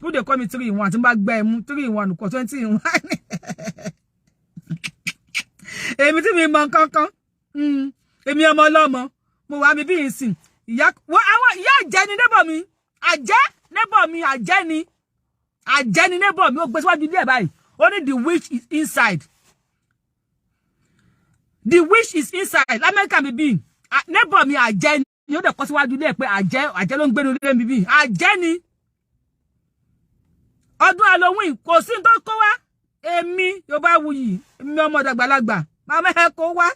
who dey call me 3 in 1 tí n bá gbẹ́ ẹ mú 3 in 1 kò 20 in 1 èmi tí mi mọ kankan èmi ọmọ ọlọ́mọ mo wà mí bí ìsìn ìyá àjẹ́ ni neighbor mi àjẹ́ ni neighbor mi ó gbé síwájú ilé ẹ̀ báyìí only the witch is inside America mi bí neighbor mi àjẹ́ ni ó dẹ̀ kọ́ síwájú ilé ẹ̀ pé àjẹ́ ló ń gbénu ilé mi bí àjẹ́ ni ọdún Halloween kò sí tó kó wá èmi Yorubawuyi èmi ọmọ dàgbàlagbà màmá ẹ kó wá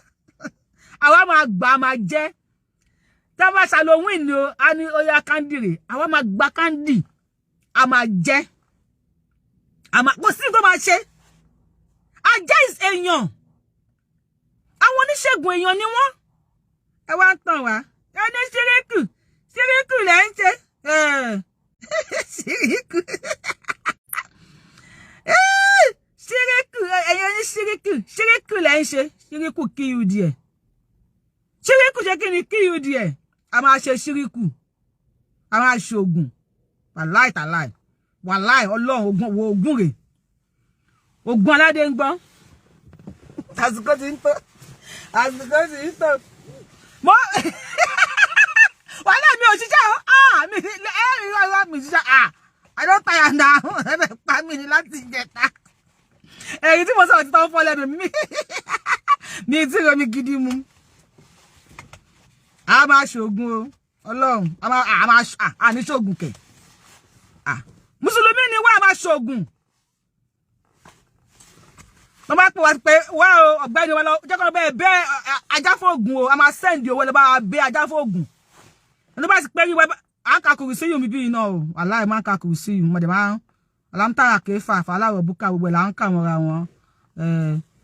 àwa máa gbà máa jẹ tá bá Halloween ni o a ní ó yá candy rè àwa máa gba candy a máa jẹ a máa kò sí tó máa ṣe a Ajá is èèyàn. Àwọn oníṣègùn èèyàn ni wọ́n. Ẹ wá ń tàn wá. Ẹni ṣíríkù. Ṣíríkù lẹ́ ń ṣe. Ṣíríkù. Ṣíríkù. Ẹ̀yin ní ṣíríkù. Ṣíríkù lẹ́ ń ṣe. Ṣíríkù QUD ẹ̀. Ṣíríkù ṣe kí ni QUD ẹ̀? A máa ṣe ṣíríkù. A máa ṣe ògùn. Wàláì tàláì. Wàláì Ọlọ́run ògùn rẹ̀. Ògùn aládé ń gbọ́n. Àsìkò ti ń tó. Àsìkò ti ń tó. Mo wàhálà mi ò ṣiṣẹ́ o. Mi ṣiṣẹ́. I don't tire now. Ẹ bẹ̀ pa mí ni láti ìjẹta. Èyí tí mo sọ̀rọ̀ ti tán fọ́ lẹ́nu mi. Mi tí ro mi gidi mu. A máa ṣògùn o. Ọlọ́run. A máa ní ṣògùn kẹ̀. Mùsùlùmí ni wá máa ṣògùn. Wọ́n máa pè wá pé wá o ọ̀gbẹ́ni wọn lọ jẹ́ kó bẹ́ẹ̀ ajáfóògùn o. A máa sẹ́ndì owó lọ bá bẹ́ ajáfóògùn. Ẹni bá sì pé rí wẹ́bá à ń ka kùrù sí yìí mi bí iná o. Aláì máa ń ka kùrù sí yìí. Mọ̀dẹ̀ máa ń alámtàrà kéfà fàlàwọ̀ búkà gbogbo ẹ̀ là ń kà wọ́n ra wọn.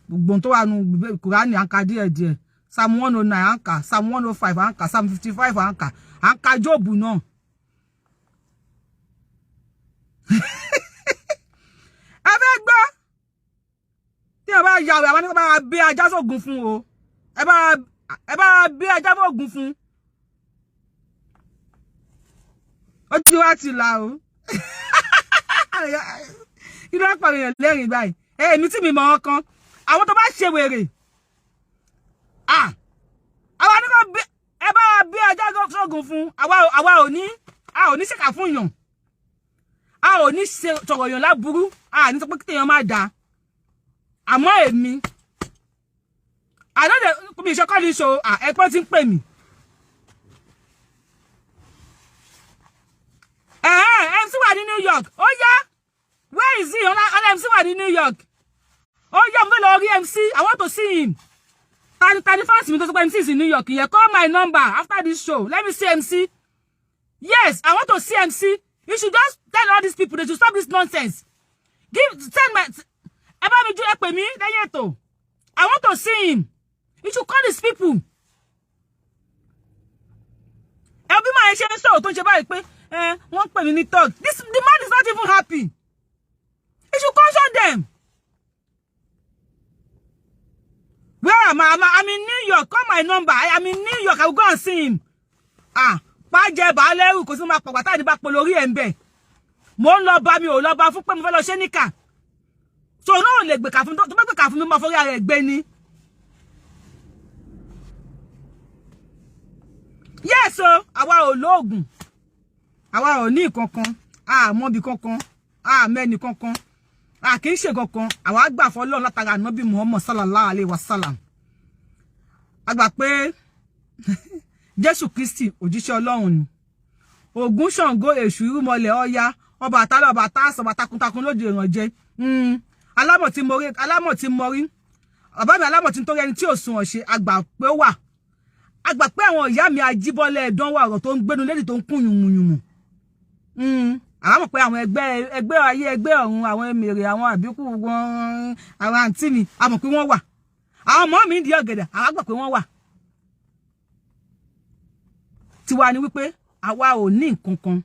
Gbogbo tó wà nù Kùránì à ń ka díẹ̀díẹ̀. Psalm 109 à ń kà. Psalm 105 à ń kà. Psalm 55 à ń kà. À ń ka Jóòbù náà. Ẹ fẹ́ gbọ́. Tí ẹ bá yàwó àwọn ní bá bẹ́ ajá sógun fún o. Ẹ bá bẹ́ ajá sógun fún. Ó ti wá ti là o. Inú ọ̀pọ̀ èèyàn lẹ́rìn báyìí. Èmi tí mi mọ̀ ọkàn. Àwọn tó bá ṣe wèrè. Àwọn ní kò ẹ bá bẹ́ ajá sógun fún. Àwa ò ní ṣèkà fún yàn. A ò ní ṣe tọ̀rọ̀ yàn láburú. A ní sọ pé kí èèyàn má dáa. Àmọ́ èmi àdọ́dẹ̀ mi ìṣọ́kọ́ ní ṣo ẹ̀pọ́n ti ń pè mí. MC wà ní New York. Ó yá. Where is he? Ọlá MC wà ní New York. Ó yá mo fẹ́ lọ rí MC. I want to see him. Tani fans mi tó sọ pé MC is in New York. Yeah, call my number after this show. Let me see MC. Yes, I want to see MC. You should just tell all these people they should stop this nonsense. Send my ẹ bá mi ju ẹ pè mí lẹ́yìn ètò. I want to see him. You should call these people. Ẹ bí máa ṣe ń sọ̀rọ̀ tó ń ṣe báyìí pé wọ́n pè mí ní talk. The man is not even happy. You should caution them. Where am I? I'm in New York. Call my number. I am in New York. I will go and see him. Pàjẹ́ bàálẹ́rù kò sí máa pọ̀ pàtàkì bá pọ̀ lórí ẹ̀ ń bẹ̀. Mo ń lọ bá mi ò lọ bá fún pé mo fẹ́ lọ ṣe níkà. So no lè gbé kà fún tó bá gbé kà fún mi máa forí ara ẹ̀ gbé ni. Yes o, àwa ò lóògùn. Àwa ò ní kankan. Mọ̀ bí kankan. Mẹ́ni kankan. Kì í ṣe kankan. Àwa gbà fọ́lọ́run látara Ànábì Muhammad sallallahu alaihi wasallam. A gbà pé Jésù Kristi òjíṣẹ́ Ọlọ́run ni. Ògún Ṣàngó Èṣù Irúnmọlẹ̀ Ọya ọba àtàlà ọba àtàsọ ọba takuntakun lóde ìrànjẹ. Alámọ̀ tí mo rí bàbá mi alámọ̀ tí ń torí ẹni tí ò sùn ọ̀ṣẹ́ àgbà pé ó wà. Àgbà pé àwọn ìyá mi ajíbọ́lẹ̀ ẹ̀dánwò ọ̀rọ̀ tó ń gbénu lédì tó ń kún yùmùyùmù. Àwọn mọ̀ pé àwọn ẹgbẹ́ ayé ẹgbẹ́ ọ̀run àwọn èmèrè àwọn àbíkú wọn àwọn àǹtí mi a mọ̀ pé wọ́n wà. Àwọn ọmọ mi ń di ọ̀gẹ̀dẹ̀ àwọn àgbà pé wọ́n wà. Tiwa ni wípé àwa ò ní nǹkan kan.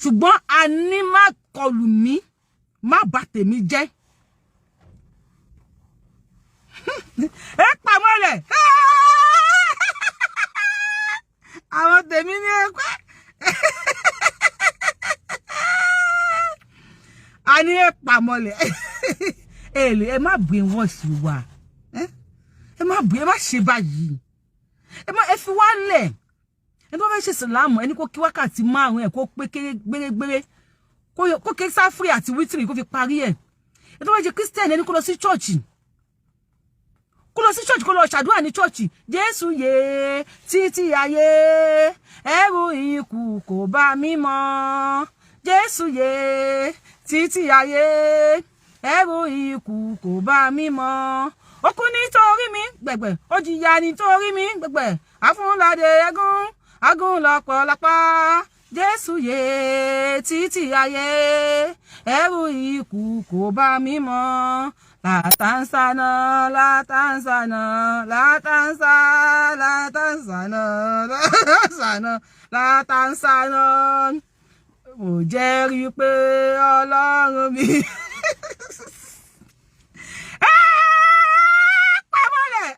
Ṣùgbọ́n a ní má kọlù mí má bà tèmi jẹ́. Ẹ pa mọ́lẹ̀. Àwọn tèmi ní ẹ̀pẹ́. A ní ẹ pa mọ́lẹ̀. Ẹ má brainwash wa. Ẹ má ṣe báyìí. Ẹ fi wá lẹ̀. Ẹ tó fẹ́ ṣe sàlámù ẹni kó kí wákàtí 5 ẹ̀ kó pé gbérégbéré. Kó ké sáfírì àti wítìrì kó fi parí ẹ̀. Ẹ tó fẹ́ ṣe Christian ẹni kó lọ sí church. Kó lọ sí church kó lọ ṣàdúrà ní church. Jésù yé títí ayé ẹ̀rù ikú kò bá mi mọ́. Jésù yé títí ayé ẹ̀rù ikú kò bá mi mọ́. Ó kú nítorí mi gbẹ̀gbẹ̀ ó jìyà nítorí mi gbẹ̀gbẹ̀ àfúnládé agún lọ́pọ̀lọpọ̀. Jésù yé títí ayé ẹ̀rù ikú kò bá mi mọ́. La tansana, la tansana, la tansa, la tansana, la tansana, la tansana. Mo jẹ́rìí pé Ọlọ́run mi. Pamọ́lẹ̀.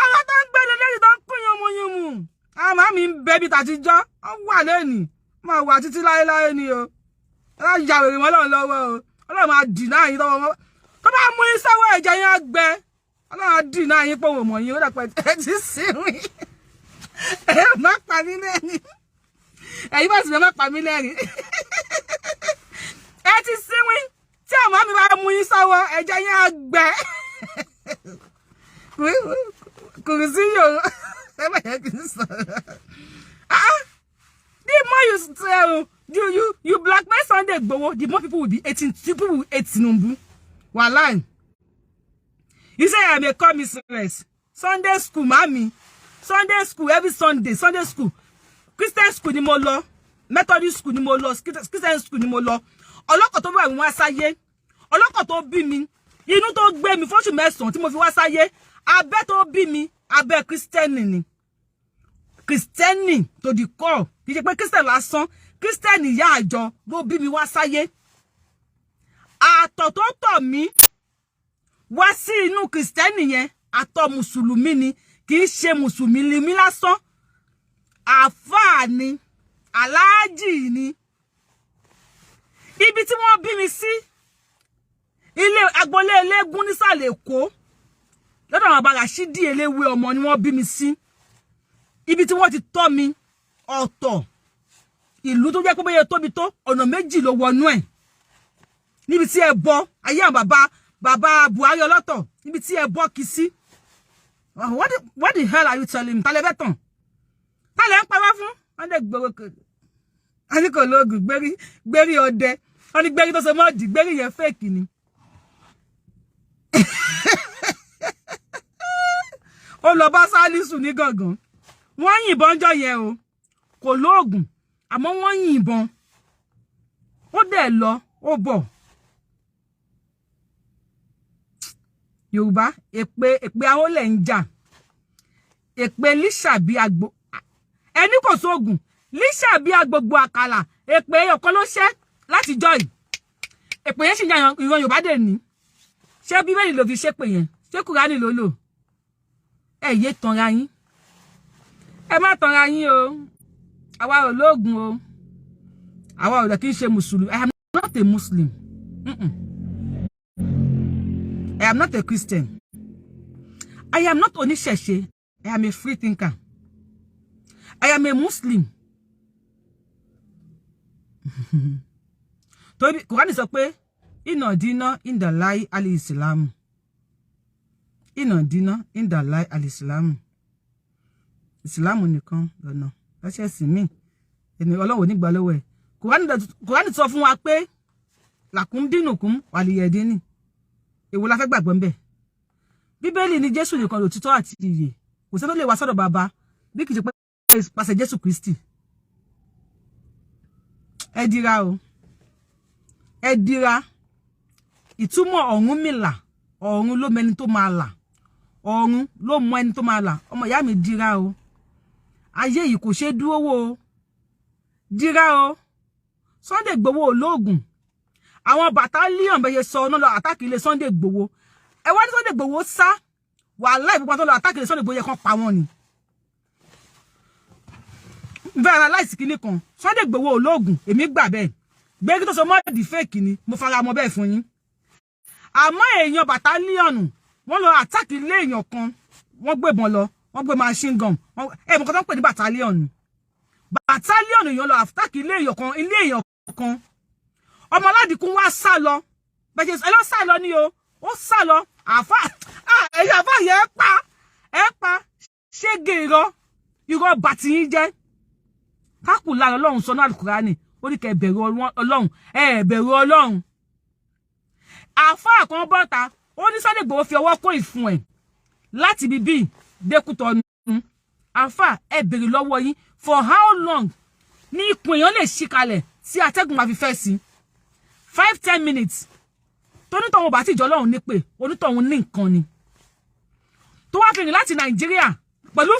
Àwọn tó ń gbẹ́ni lẹ́yìn tó ń kún yánmuyánmu. Àmọ́ mi ń bẹ́bí tàtijọ́. Ó wà lẹ́nìí. Máa wà títí láéláé ni o. Ọlọ́run ya wèrè wọn lọ́wọ́ lọ́wọ́ o. Ọlọ́run máa dìná yín tọ́wọ́ wọn. Tó bá mú yín sọ́wọ́ ẹ̀jẹ̀ yín á gbẹ. Ọlọ́run á dìná yín pọ̀ wò mọ̀ yín. Ó dàpẹ́ ẹ ti sìnwín. Ẹ má pa mí lẹ́rìn. Ẹ̀yin bá sì má pa mí lẹ́rìn. Ẹ ti sìnwín. Tí àwọn mi bá mú yín sọ́wọ́ ẹ̀jẹ̀ yín á gbẹ. Kò sí yòó. Ẹ má yẹ kí n sọ̀rọ̀. The more you blackmail Sunday Igboho, the more people will be hating. People will hate Tinubu. Wallahi. You say I'm a commiserate. Sunday school, mommy. Sunday school every Sunday. Sunday school. Christian school ni mo lọ. Methodist school ni mo lọ. Christian school ni mo lọ. Ọlọ́kọ̀ tó bí wá sáyé. Ọlọ́kọ̀ tó bí mi. Inú tó gbé mi fóṣù mẹ́sàn-án tí mo fi wá sáyé. Abẹ́ tó bí mi. Abẹ́ Christian ni. Christian to the core. Kì í ṣe pé Christian lásán. Christian ìyá àjọ ló bí mi wá sáyé. Àtọ̀ tó tọ̀ mí wá sí inú Christian yẹn. Àtọ̀ Mùsùlùmí ni. Kì í ṣe Mùsùlùmí mi lásán. Àfáà ni. Aláàjì ni. Ibi tí wọ́n bí mi sí. Ilé agbolé eléégún nísàlẹ̀ Èkó. Lọ́dọ̀ àwọn bàbá Rashidi eléwé ọmọ ni wọ́n bí mi sí. Ibi tí wọ́n ti tọ́ mi ọ̀tọ̀. Ìlú tó jẹ́ pé bóyá tóbi tó ọ̀nà méjì ló wọnú ẹ̀. Níbi tí ẹ bọ́ ayé àwọn bàbá Buhari ọlọ́tọ̀. Níbi tí ẹ bọ́ kì sí. What the hell are you telling me? Tale beton. Tale ń pa wá fún. Wọ́n dẹ̀ gbogbo kò. Ani kò lóògùn gbérí ọdẹ. Wọ́n ní gbérí tó so mọ́ di gbérí yẹn fake ni. Ó lọ bá Sálísù ní gangan. Wọ́n yìnbọn jọ yẹn o. Kò lóògùn. Àmọ́ wọ́n yìnbọn. Ó dẹ̀ lọ, ó bọ̀. Yorùbá, èpè ahólẹ̀ ń jà. Èpè líṣàbí agbo. Ẹni kò sóògùn. Líṣàbí agbogbo àkàlà. Èpè ọ̀kan ló ṣẹ́ láti jọ yìí. Èpè yẹn sì ń yan ìran Yorùbá dè ní. Ṣé Bíbélì ló fi ṣépè yẹn? Ṣé Kùránì ló lò? Ẹ yé tanra yín. Ẹ má tanra yín o. Àwa ò lóògùn o. Àwa ò dẹ̀ kí n ṣe Mùsùlùmí. I am not a Muslim. I am not a Christian. I am not oníṣẹ̀ṣe. I am a free thinker. I am a Muslim. Torí Kùránì sọ pé iná dínà ìdàláì alìsìlámù. Iná dínà ìdàláì alìsìlámù. Ìsìlámù nìkan lọ́nà. Láṣẹ sí mi. Ẹni Ọlọ́run nígbà lọ́wọ́ ẹ̀. Kùránì sọ fún wa pé làkún dínùkún wàlìyẹ̀dínì. Èwo la fẹ́ gbàgbọ́ ńbẹ̀. Bíbélì ni Jésù nìkan lòtítọ́ àti ìyè. Kò sẹ́ni tó lè wá sọ́dọ̀ bàbá bí kì í ṣe pé pàṣẹ Jésù Kristi. Ẹ dira o. Ẹ dira. Ìtumọ̀ Ọ̀rúnmìlà. Ọ̀run ló mẹni tó máa là. Ọ̀run ló mọ ẹni tó máa là. Ọmọ ìyá mi dira o. Ayé yìí kò ṣe dúró wò o. Dira o. Sunday Igboho olóògùn. Àwọn battalion bẹ́yẹ sọ náà lọ attack ilé Sunday Igboho. Ẹ wá ní Sunday Igboho sá. Wàláhì gbogbo tó lọ attack ilé Sunday Igboho yẹ kan pa wọ́n ni. Bẹ́ẹ̀ analyze kíní kan. Sunday Igboho olóògùn. Èmi gbà bẹ́ẹ̀. Gbégi tó so mọ́ di fake ni. Mo fara mọ́ bẹ́ẹ̀ fún yín. Àmọ́ èèyàn battalion wọ́n lọ attack ilé èèyàn kan. Wọ́n gbébọn lọ. Wọ́n gbé machine gun. Ẹ mọ̀ kan tó ń pè ní battalion. Battalion èèyàn lọ attack ilé èèyàn kan. Ọmọ Aládìkún wá sá lọ. Bẹ́ẹ̀ ṣe lọ sá lọ ni o. Ó sá lọ. Ẹ̀yà àfá yẹ ẹ pa. Ṣége irọ́ bàtí yín jẹ́. Kákù lára Ọlọ́run sọ náà Kùránì. Ó ní kẹ́ bẹ̀rù Ọlọ́run. Ẹ bẹ̀rù Ọlọ́run. Àfá kan bọ́ta. Ó ní Sunday Igboho fi ọwọ́ kó ìfun ẹ̀. Láti bíbí dékútọ̀nù. Àfá ẹ bèrè lọ́wọ́ yín. For how long ni ikùn èèyàn lè ṣí kalẹ̀ tí atẹ́gùn máa fi fẹ́ sí? 5-10 minutes tó ní tọ̀hún bá ti jọ lọ́hùn ní pé onítọ̀hún ní nǹkan ni tó wá kiri láti Nàìjíríà pẹ̀lú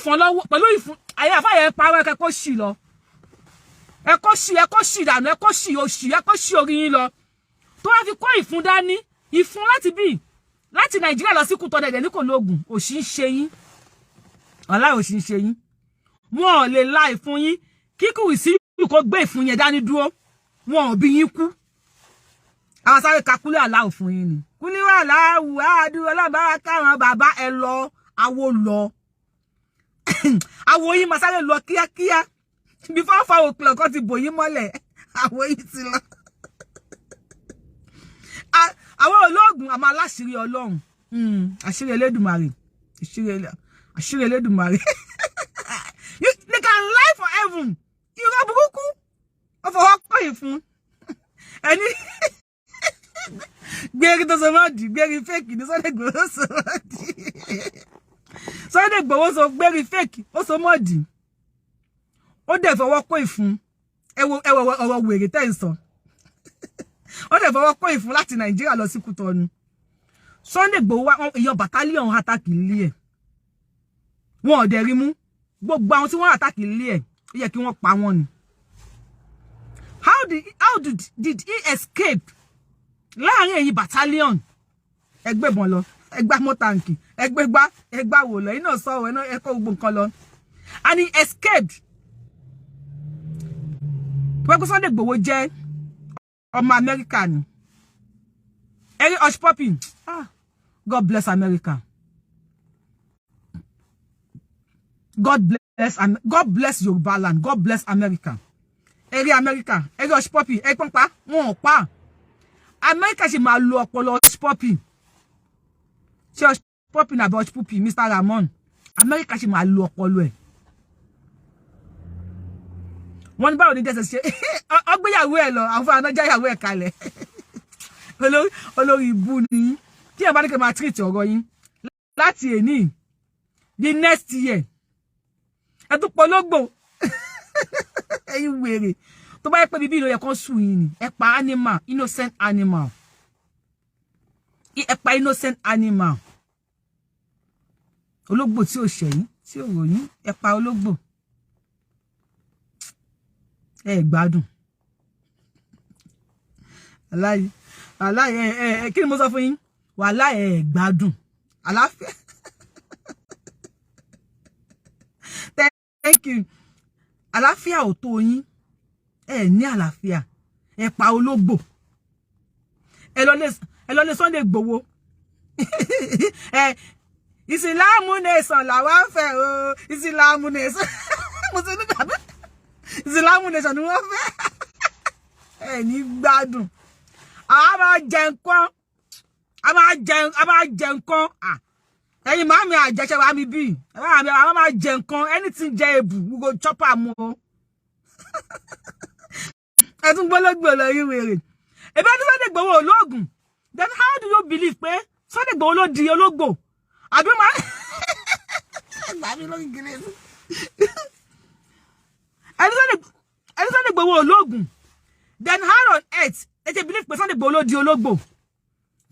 ìfún ayé àfáyẹ parọ́ ẹ̀kọ́ sí lọ ẹ̀kọ́ sí dànù ẹ̀kọ́ sí òṣì ẹ̀kọ́ sí orí yín lọ tó wá fi kó ìfún dání ìfún láti Nàìjíríà lọ sí Kútọ̀dẹ̀dẹ̀ ní kò lóògùn òṣì ń ṣe yín ọ̀la òṣì ń ṣe yín wọn ò lè la ìfún yín kíkù sí kó gbé ìfún yẹn dání dúró wọn ò bí yín kú àwọn sáré kakúlẹ̀ aláwọ̀ fún yín ni kúníwà aláwù àádú ọlọ́bàá káwọn bàbá ẹ lọ awo lọ awo yín máa sáré lọ kíákíá before 4 o'clock kan ti bò yín mọ́lẹ̀ awo yín ti lọ àwọn ológun àmọ́ aláṣírí Ọlọ́run àṣírí Elédùmarè àṣírí Elédùmarè they can lie for heaven irọ́ burúkú ó fọwọ́ kọ́yìn fún ẹni gbérí tó sọ mọ́ọ̀dì gbérí fẹ́ẹ̀kì ní Sunday Igboho sọ mọ́ọ̀dì Sunday Igboho sọ gbérí fẹ́ẹ̀kì ó sọ mọ́ọ̀dì ó dẹ̀ fọwọ́ kọ́yìn fún ẹwọ ọ̀rọ̀ wèrè tẹ́ ń sọ ó dẹ̀ fọwọ́ kọ́yìn fún láti Nàìjíríà lọ sí Kútọ̀nù Sunday Igboho wá èèyàn bàtálíọ̀n àtàkì ilé ẹ̀ wọn ò dẹ̀ rí mú gbogbo àwọn tí wọ́n àtàkì ilé ẹ̀ ó yẹ kí wọ́n pa wọ́n ni how did he escape láàrin èyí battalion ẹgbẹ́bọn lọ ẹgbà mọ́tàǹkì ẹgbà wò lọ iná sọ̀rọ̀ iná ẹ̀kọ́ gbogbo nǹkan lọ and he escaped pẹ̀lú Sunday Igboho jẹ́ ọmọ Amẹ́ríkà ni ẹ̀rí hush puppy God bless America God bless Yoruba land God bless America ẹ̀rí America ẹ̀rí hush puppy ẹ̀rí pọ́npá wọn ò pa America ṣe máa lo ọpọlọ hush puppy ṣe hush puppy na hush puppy Mr. Ramon America ṣe máa lo ọpọlọ ẹ̀ wọ́n ní báwo ni jẹ́sẹ̀ ṣe ọgbéyàwó ẹ̀ lọ àwọn fúnra náà jáyàwó ẹ̀ kalẹ̀ olórí ibu ni tí ẹ̀ bá ní kí ẹ máa treat ọ̀rọ̀ yín láti èní the next year ẹ tún pológbò ẹ̀yin wèrè tó bá yẹ pé bíbí ìlú yẹ kán sùn yín ni ẹ pa animal innocent animal ẹ pa innocent animal ológbò tí ò ṣẹ̀yìn tí ò ròyìn ẹ pa ológbò ẹ gbádùn aláì kí ni mo sọ fún yín wàhálà ẹ gbádùn àlàáfíà thank you àlàáfíà ò tó yín ẹ ní àlàáfíà ẹ pa ológbò ẹ lọ lé Sunday Igboho ìsìláàmù nation làwa fẹ́ o ìsìláàmù nation mo ti ní gbàgbé ìsìláàmù nation ni wọ́n fẹ́ ẹ ní gbádùn a máa jẹ nǹkan ẹ̀yin màmí àjẹsẹ wa mi bí a máa jẹ nǹkan anything jẹ ebu we go chop am o ẹ tún gbọ́lọ́gbọ̀ lọ yí wèrè ẹbí ẹni Sunday Igboho ológun then how do you believe pé Sunday Igboho ló di ológbò àbí máa gbà mí lórí gírí ẹni Sunday Igboho ológun then how on earth ẹ ṣe believe pé Sunday Igboho ló di ológbò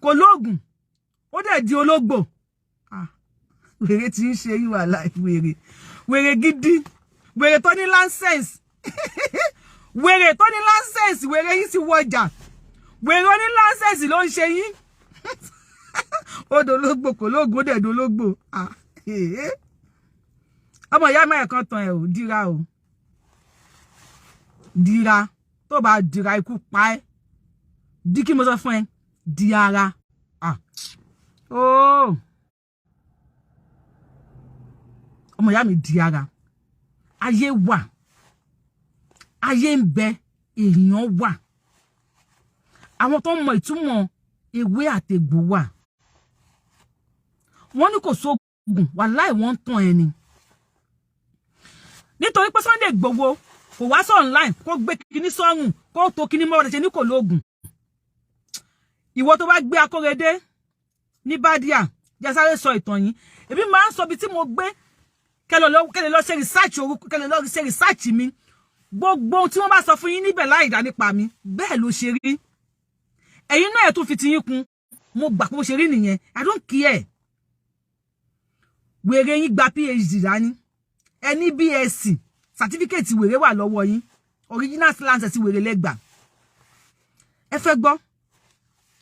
kò lóògùn ó dẹ̀ di ológbò wèrè tí ń ṣe yí wà láì wèrè gidi wèrè tó ní nonsense wèrè tó ní nonsense wèrè yín sì wọjà wèrè oní nonsense ló ń ṣe yín ó dológbò kò lóògùn ó dẹ̀ dológbò ọmọ ìyá mẹ́rin kan tán ẹ̀ ò dira o dira tó bá dira ikú pa ẹ́ di kí mo sọ fún ẹ di ara ọmọ ìyá mi di ara ayé wà ayé ń bẹ èèyàn wà àwọn tó mọ ìtumọ̀ ewé àtegbò wà wọ́n ní kò sóògùn wàláhì wọ́n tàn ẹni nítorí pé Sunday Igboho kò wá sọ online kó gbé kíní sọ́rùn kó tó kíní mọ́ ọ̀rẹ́ ṣe ní kò lóògùn ìwọ tó bá gbé Akórèdé ní Bàdíà jásáré sọ ìtàn yìí èmi máa ń sọ bí tí mo gbé kẹlẹ lọ ṣe research orúkọ kẹlẹ lọ ṣe research mi gbogbo tí wọ́n bá sọ fún yín níbẹ̀ láì dá nípa mi bẹ́ẹ̀ ló ṣe rí ẹ̀yin náà ẹ tún fi ti yín kún mo gbà pé bó ṣe rí nìyẹn I don't care wèrè yín gba PhD dání ẹni BSc certificate wèrè wà lọ́wọ́ yín original license wèrè lẹ́gbà ẹ fẹ́ gbọ́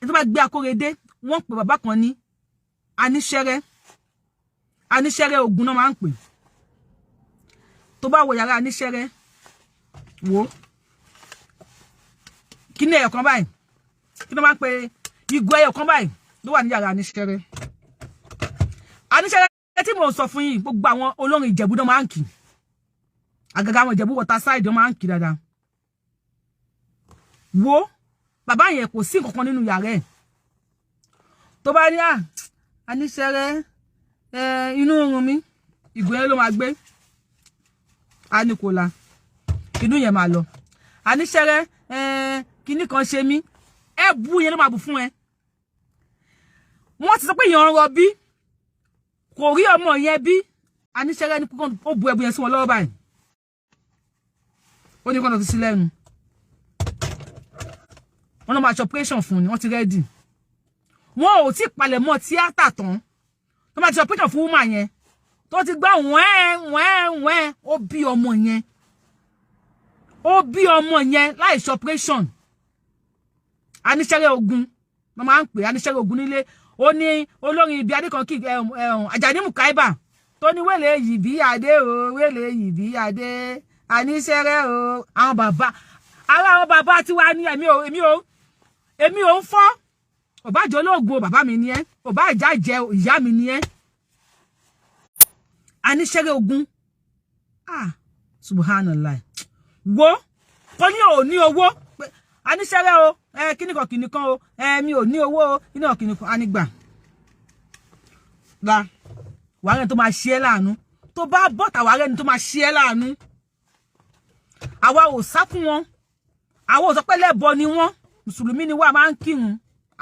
ẹ tó bá gbé Akórèdé wọ́n pè bàbá kan ní aníṣẹ́rẹ́ ogun náà máa ń pè tó bá wọ yàrá aníṣẹ́rẹ́ wo kí ni ẹyọ kan báyìí kí ló máa ń pè igbó ẹyọ kan báyìí ló wà ní yàrá aníṣẹ́rẹ́ tí mo sọ fún yín gbogbo àwọn olórin Ìjẹ̀bú náà máa ń kì àgàgà àwọn Ìjẹ̀bú water side máa ń kì dáadáa wo bàbá yẹn kò sí nǹkan nínú yàrá ẹ̀ tó bá ní aníṣẹ́rẹ́ inú oorun mi ìgò yẹn ló máa gbé a ní kò la inú yẹn máa lọ aníṣẹ́rẹ́ kíní kan ṣe mí ẹ bú yẹn ló máa bù fún ẹ wọ́n ti sọ pé èèyàn ń rọbí kò rí ọmọ yẹn bí aníṣẹ́rẹ́ ní kókó ó bu ẹbu yẹn sí wọn lọ́wọ́ báyìí ó ní kọ́nà fi sí lẹ́nu wọ́n lọ máa ṣe operation fún ni wọ́n ti rẹ́dì wọ́n ò tí palẹ̀mọ́ tíátà tán tó máa ṣe operation fún woman yẹn tó ti gbá wẹ́ẹ́ ó bí ọmọ yẹn láì ṣe operation aníṣẹ́rẹ́ ogun wọ́n máa ń pè aníṣẹ́rẹ́ ogun nílé ó ní olórin ibi adé kan kí Àjàní Mùkáíbà tó ní wẹ́lẹ̀ yìí bí adé o wẹ́lẹ̀ yìí bí adé aníṣẹ́rẹ́ o àwọn bàbá tí wá ní èmi ò ń fọ́ òbájọ́ olóògùn bàbá mi ni ẹ́ òbájá jẹ ìyá mi ni ẹ́ aníṣẹ́rẹ́ ogun subhanallah wo kò ní ò ní owó aníṣẹ́rẹ́ o kíníkan o mi ò ní owó o kíníkan anígbà gba wàárẹ̀ tó máa ṣe ẹ́ láàánú tó bá bọ́ta wàárẹ̀ ni tó máa ṣe ẹ́ láàánú àwa ò sá fún wọn àwa ò sọ pé lẹ́bọ ni wọ́n mùsùlùmí ni wà máa ń kírun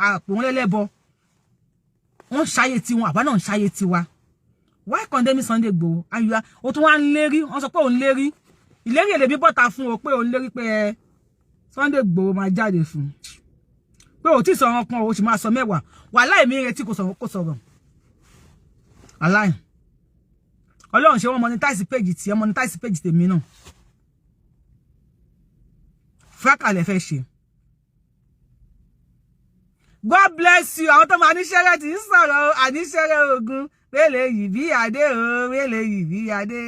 àpò wọn lẹ́lẹ́bọ wọ́n ṣayé tiwọn àbá náà ń ṣayé tiwa why condemn Sunday Igboho ayuwa ó tún wá ń lérí wọ́n sọ pé òun lérí ìlérí èlèmí bọ́ta fún o pé òun lérí pé Sunday Igboho máa jáde fún pé ò tí sọ̀rọ̀ kan o sì máa sọ mẹ́wàá wàláì mi retí kò sọ̀rọ̀ aláì Ọlọ́run ṣe wọ́n monetize page tí monetize page tèmi náà fákàlẹ̀ fẹ́ ṣe God bless you àwọn tó máa níṣẹ́rẹ́ tí ń sọ̀rọ̀ àníṣẹ́rẹ́ ogun wẹ́lẹ̀ yìí bí adé o wẹ́lẹ̀ yìí bí adé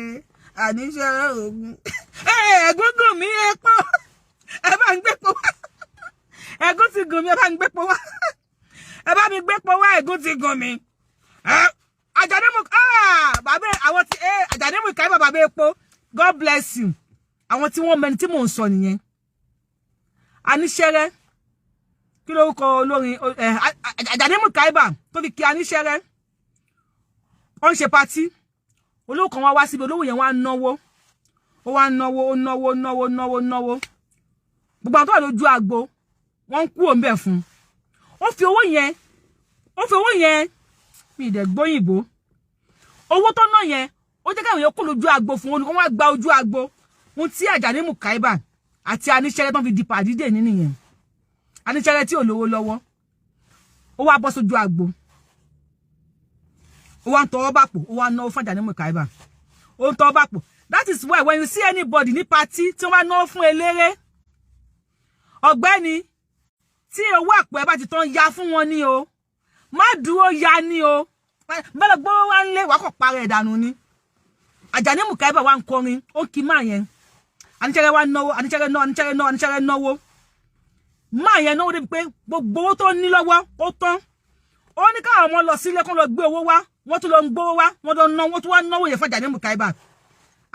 àníṣẹ́rẹ́ ogun ẹ̀gúngún mi epo ẹ bá ń gbépo wá ẹ̀gún ti gùn mí ẹ bá ń gbépo wá ẹ bá mi gbépo wá ẹ̀gún ti gùn mí Àjàní bàbá àwọn tí Àjàní Mùkáíbà bàbá epo God bless you àwọn tí wọ́n mẹ́ni tí mò ń sọ nìyẹn aníṣẹ́rẹ́ kí lórúkọ olórin Àjàní Mùkáíbà tó fi kí aníṣẹ́rẹ́ ó ń ṣe pátí olówó kan wá síbi olówó yẹn wá náwó ó wá náwó gbogbo àwọn tó wà lójú agbo wọ́n ń kú òǹbẹ fún ó fi owó yẹn mi ìdẹ̀ gbóyìnbó owó tó ná yẹn ó jẹ́ káwọn yẹn kó lójú agbo fún olùkọ́ wọn gba ojú agbo ohun tí Àjàní Mùkáíbà àti aníṣẹ́rẹ́ tó fi di pàdídè nínú yẹn aníṣẹ́rẹ́ tí ò lówó lọ́wọ́ ó wá bọ́ sójú agbo ó wá ń tọwọ́ bàpò ó wá náwó fún Àjàní Mùkáíbà ó ń tọwọ́ bàpò that is why when you see anybody ní party tí wọ́n náwó fún eléré ọ̀gbẹ́ni tí owó àpò ẹ bá ti tán ya fún wọn ní o má dúró ya ní o bẹ́ẹ̀ gbọ́ wá ń lé wàá kọ̀ parẹ́ ìdànù ni Àjàní Mùkáíbà wá ń kọrin ó kì í máa yẹn aníṣẹ́rẹ́ wá náwó aníṣẹ́rẹ́ náwó máa yẹn náwó débi pé gbogbo owó tó ní lọ́wọ́ ó tán ó ní káwọn ọmọ lọ sílé kó lọ gbé owó wá wọ́n tún lọ ń gbówó wá wọ́n tó náwó tó wá náwó yẹn fún Àjàní Mùkáíbà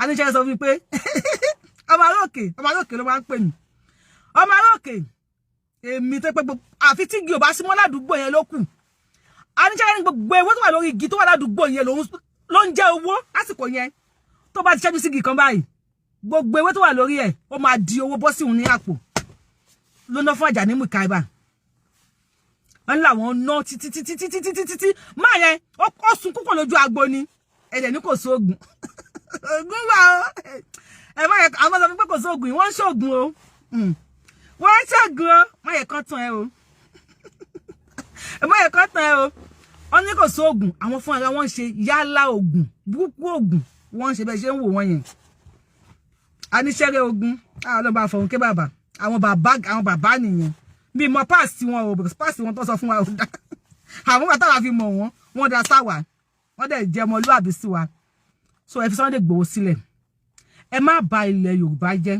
aníṣẹ́rẹ́ sọ fún mi pé ọmọ aróòkè ló máa ń pè mí ọmọ aróòkè èmi tó pé gbogbo àfi tí igi ò bá sí mọ́ ládùúgbò yẹn ló kù aníṣẹ́rẹ́ ní gbogbo ewé tó wà lórí igi tó wà ládùúgbò yẹn ló ń jẹ́ owó lásìkò yẹn tó bá ti ṣẹ́jú sí igi kan báyìí gbogbo ewé tó wà lórí ẹ̀ ó máa di owó bọ́ sí òun ní àpò ló ná fún Àjàní Mùkáíbà wọ́n làwọn ná títí máa yẹn ó sun kúkọ̀ lójú agbo ni ẹ̀dẹ̀ ní kò sóògùn ògùn wà ó ẹ má yẹ àwọn ọmọ pé kò sóògùn wọ́n ń ṣògùn o wọ́n ń ṣògùn o má yẹ kán tán ẹ o ẹ bá yẹ kọ́ tán ẹ o wọ́n ní kò sí oògùn àwọn fún ara wọn ṣe yálà oògùn burúkú oògùn wọ́n ṣe bẹ́ẹ̀ ṣe ń wò wọ́n yẹn aníṣẹ́rẹ́ ogun àwọn ọlọ́ba àfọ̀hún ké bàbá àwọn bàbá nìyẹn bí mo páàsì wọn o páàsì wọn tó sọ fún wa ò dá àwọn bàtà wà fi mọ̀ wọ́n dá sáwà wọ́n dẹ̀ jẹ́ ọmọlúwàbí sí wa so ẹ fi Sunday Igboho sílẹ̀ ẹ má bà ilẹ̀ Yorùbá jẹ́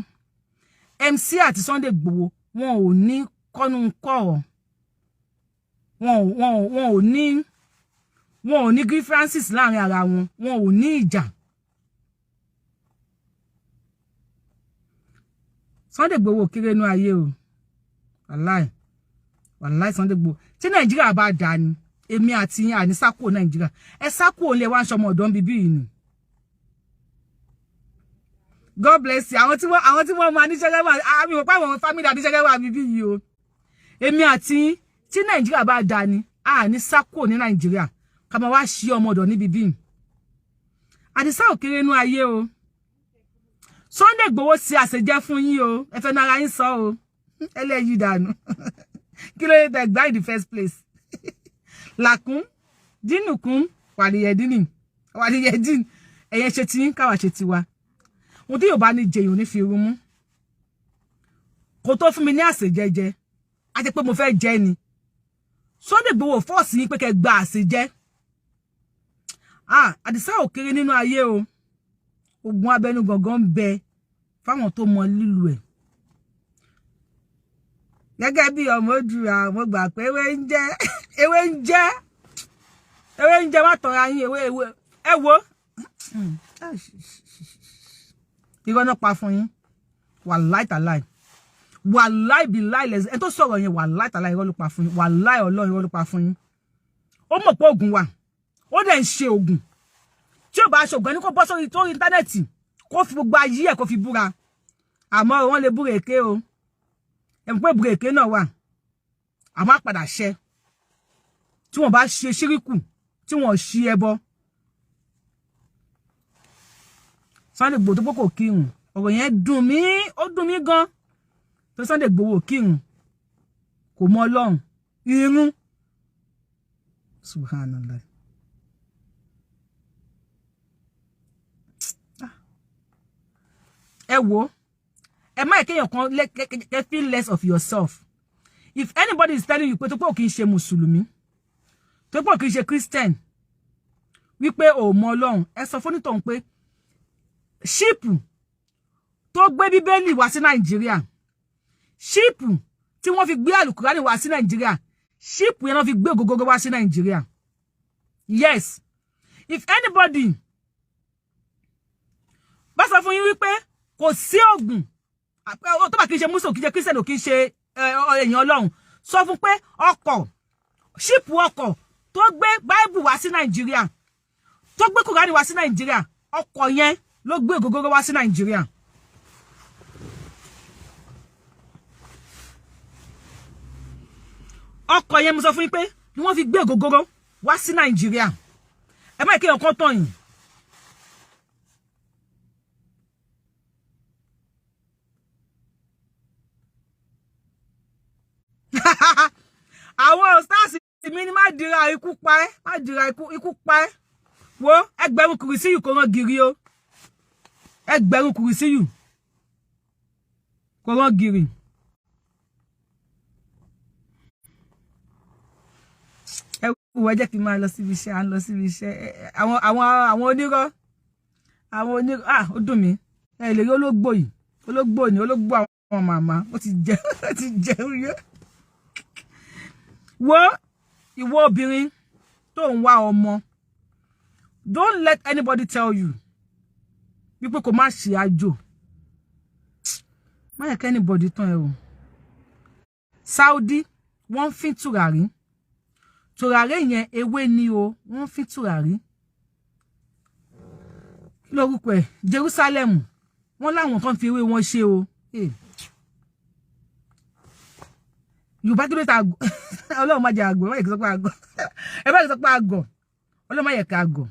MC àti Sunday Igboho wọn ò ní kọ́nu kọ́rọ̀ wọn ò ní grievances láàrin ara wọn ò ní ìjà Sunday Igboho kéré nú ayé o wàláì Sunday Igboho tí Nàìjíríà bá dá ni èmi àti yín àní sákò Nàìjíríà ẹ sákò lè wá ń ṣọmọ ọ̀dọ́ bíbí yìí ni God bless you àwọn tí wọ́n máa níṣẹ́gẹ́ wà àmì òpá àwọn family àdíṣẹ́gẹ́ wà bíbí yìí o èmi àti yín tí Nàìjíríà bá dá ni àní sákò ní Nàìjíríà ká máa wá ṣí ọmọ ọ̀dọ́ ní bíbí àdìsá ò kéré nú ayé o Sunday Igboho sí àṣejẹ fún yín o ẹ fẹ́ nara yín sọ o ẹlẹ́yìí dànù kí ló dé gbá in the first place làkún dínùkún wàlìyẹdínì ẹ̀yẹn ṣe ti yín káwa ṣe ti wa mo tí yóò bá ní jẹyìn ní fi irun mú kò tó fún mi ní àṣejẹjẹ àti pé mo fẹ́ jẹ ni Sunday Igboho fọ́ọ̀sì yín pé kẹ́ gba àṣejẹ àdìsá ò kéré nínú ayé o ogun abẹnú gangan ń bẹ fáwọn tó mọ lílu ẹ̀ gẹ́gẹ́ bí ọmọ òdùrà mo gbà pé ewé ń jẹ má tọra yín ewé ẹ wo irọ́ náà pa fún yín wàláì tàláì wàláì bíláì lẹ́sẹ̀ ẹ tó sọ̀rọ̀ yẹn wàláì tàláì irọ́ ló pa fún yín wàláì Ọlọ́run irọ́ ló pa fún yín ó mọ̀ pé oògùn wà ó dẹ̀ ń ṣe oògùn tí ó bá ṣògùn ẹni kó bọ́ sórí tó íńtánẹ́ẹ̀tì kó fi gbogbo ayé ẹ̀ kó fi búra àmọ́ wọ́n lè búra èké o ẹ̀ mọ̀ pé búra èké náà wà àmọ́ àpàdà ṣẹ tí wọ́n bá ṣe ṣíríkù tí wọ́n ṣí ẹbọ Sunday Igboho tó kò kírun ọ̀rọ̀ yẹn dùn mí gan tó Sunday Igboho kírun kò mọ Ọlọ́run irun subhanallah ẹ wo ẹ má kéèyàn kan feel less of yourself if anybody is telling you pé tó pé ò kì í ṣe mùsùlùmí tó pé ò kì í ṣe Christian wípé ò mọ Ọlọ́run ẹ sọ fún nítòun pé ṣíìpù tó gbé bíbélì wá sí Nàìjíríà ṣíìpù tí wọ́n fi gbé àlùkùránì wá sí Nàìjíríà ṣíìpù yẹn wọ́n fi gbé ògógóró wá sí Nàìjíríà yes if anybody bá sọ fún yín wípé kò sí oògùn tó bá kì í ṣe mùsùlùmí kì í ṣe Christian ò kì í ṣe èèyàn Ọlọ́run sọ fún pé ṣíìpù ọkọ̀ tó gbé Bible wá sí Nàìjíríà tó gbé kùránì wá sí Nàìjíríà ọkọ̀ yẹn ló gbé ògógóró wá sí Nàìjíríà ọkọ̀ yẹn mo sọ fún yín pé ni wọ́n fi gbé ògógóró wá sí Nàìjíríà ẹ má kéèyàn kan tán yín àwọn stars mi ni má dira ikú pa ẹ́ má dira ikú pa ẹ́ wo ẹgbẹ̀rún kùrìsíyù kò rán gìrì o ẹgbẹ̀rún kùrìsíyù kò rán gìrì ẹ wò jẹ́ kí n máa lọ síbi iṣẹ́ à ń lọ síbi iṣẹ́ àwọn onírọ́ ó dùn mí ẹ lè rí ológbò yìí ológbò àwọn màmá ó ti jẹ orí wo ìwọ obìnrin tó ń wá ọmọ don't let anybody tell you wípé kò má ṣe àjò má yẹ kí anybody tán ẹ o Saudi wọ́n fi tùràrí yẹn ewé ni o wọ́n fi tùràrí lórúkọ ẹ̀ Jerusalem wọ́n láwọn kan fi ewé wọn ṣe o Yorùbá kí ló ta àgọ̀ Ọlọ́run má jẹ́ àgọ̀ má yẹ kí sọ pé àgọ̀ ẹ bá yẹ sọ pé àgọ̀ Ọlọ́run má yẹ kí àgọ̀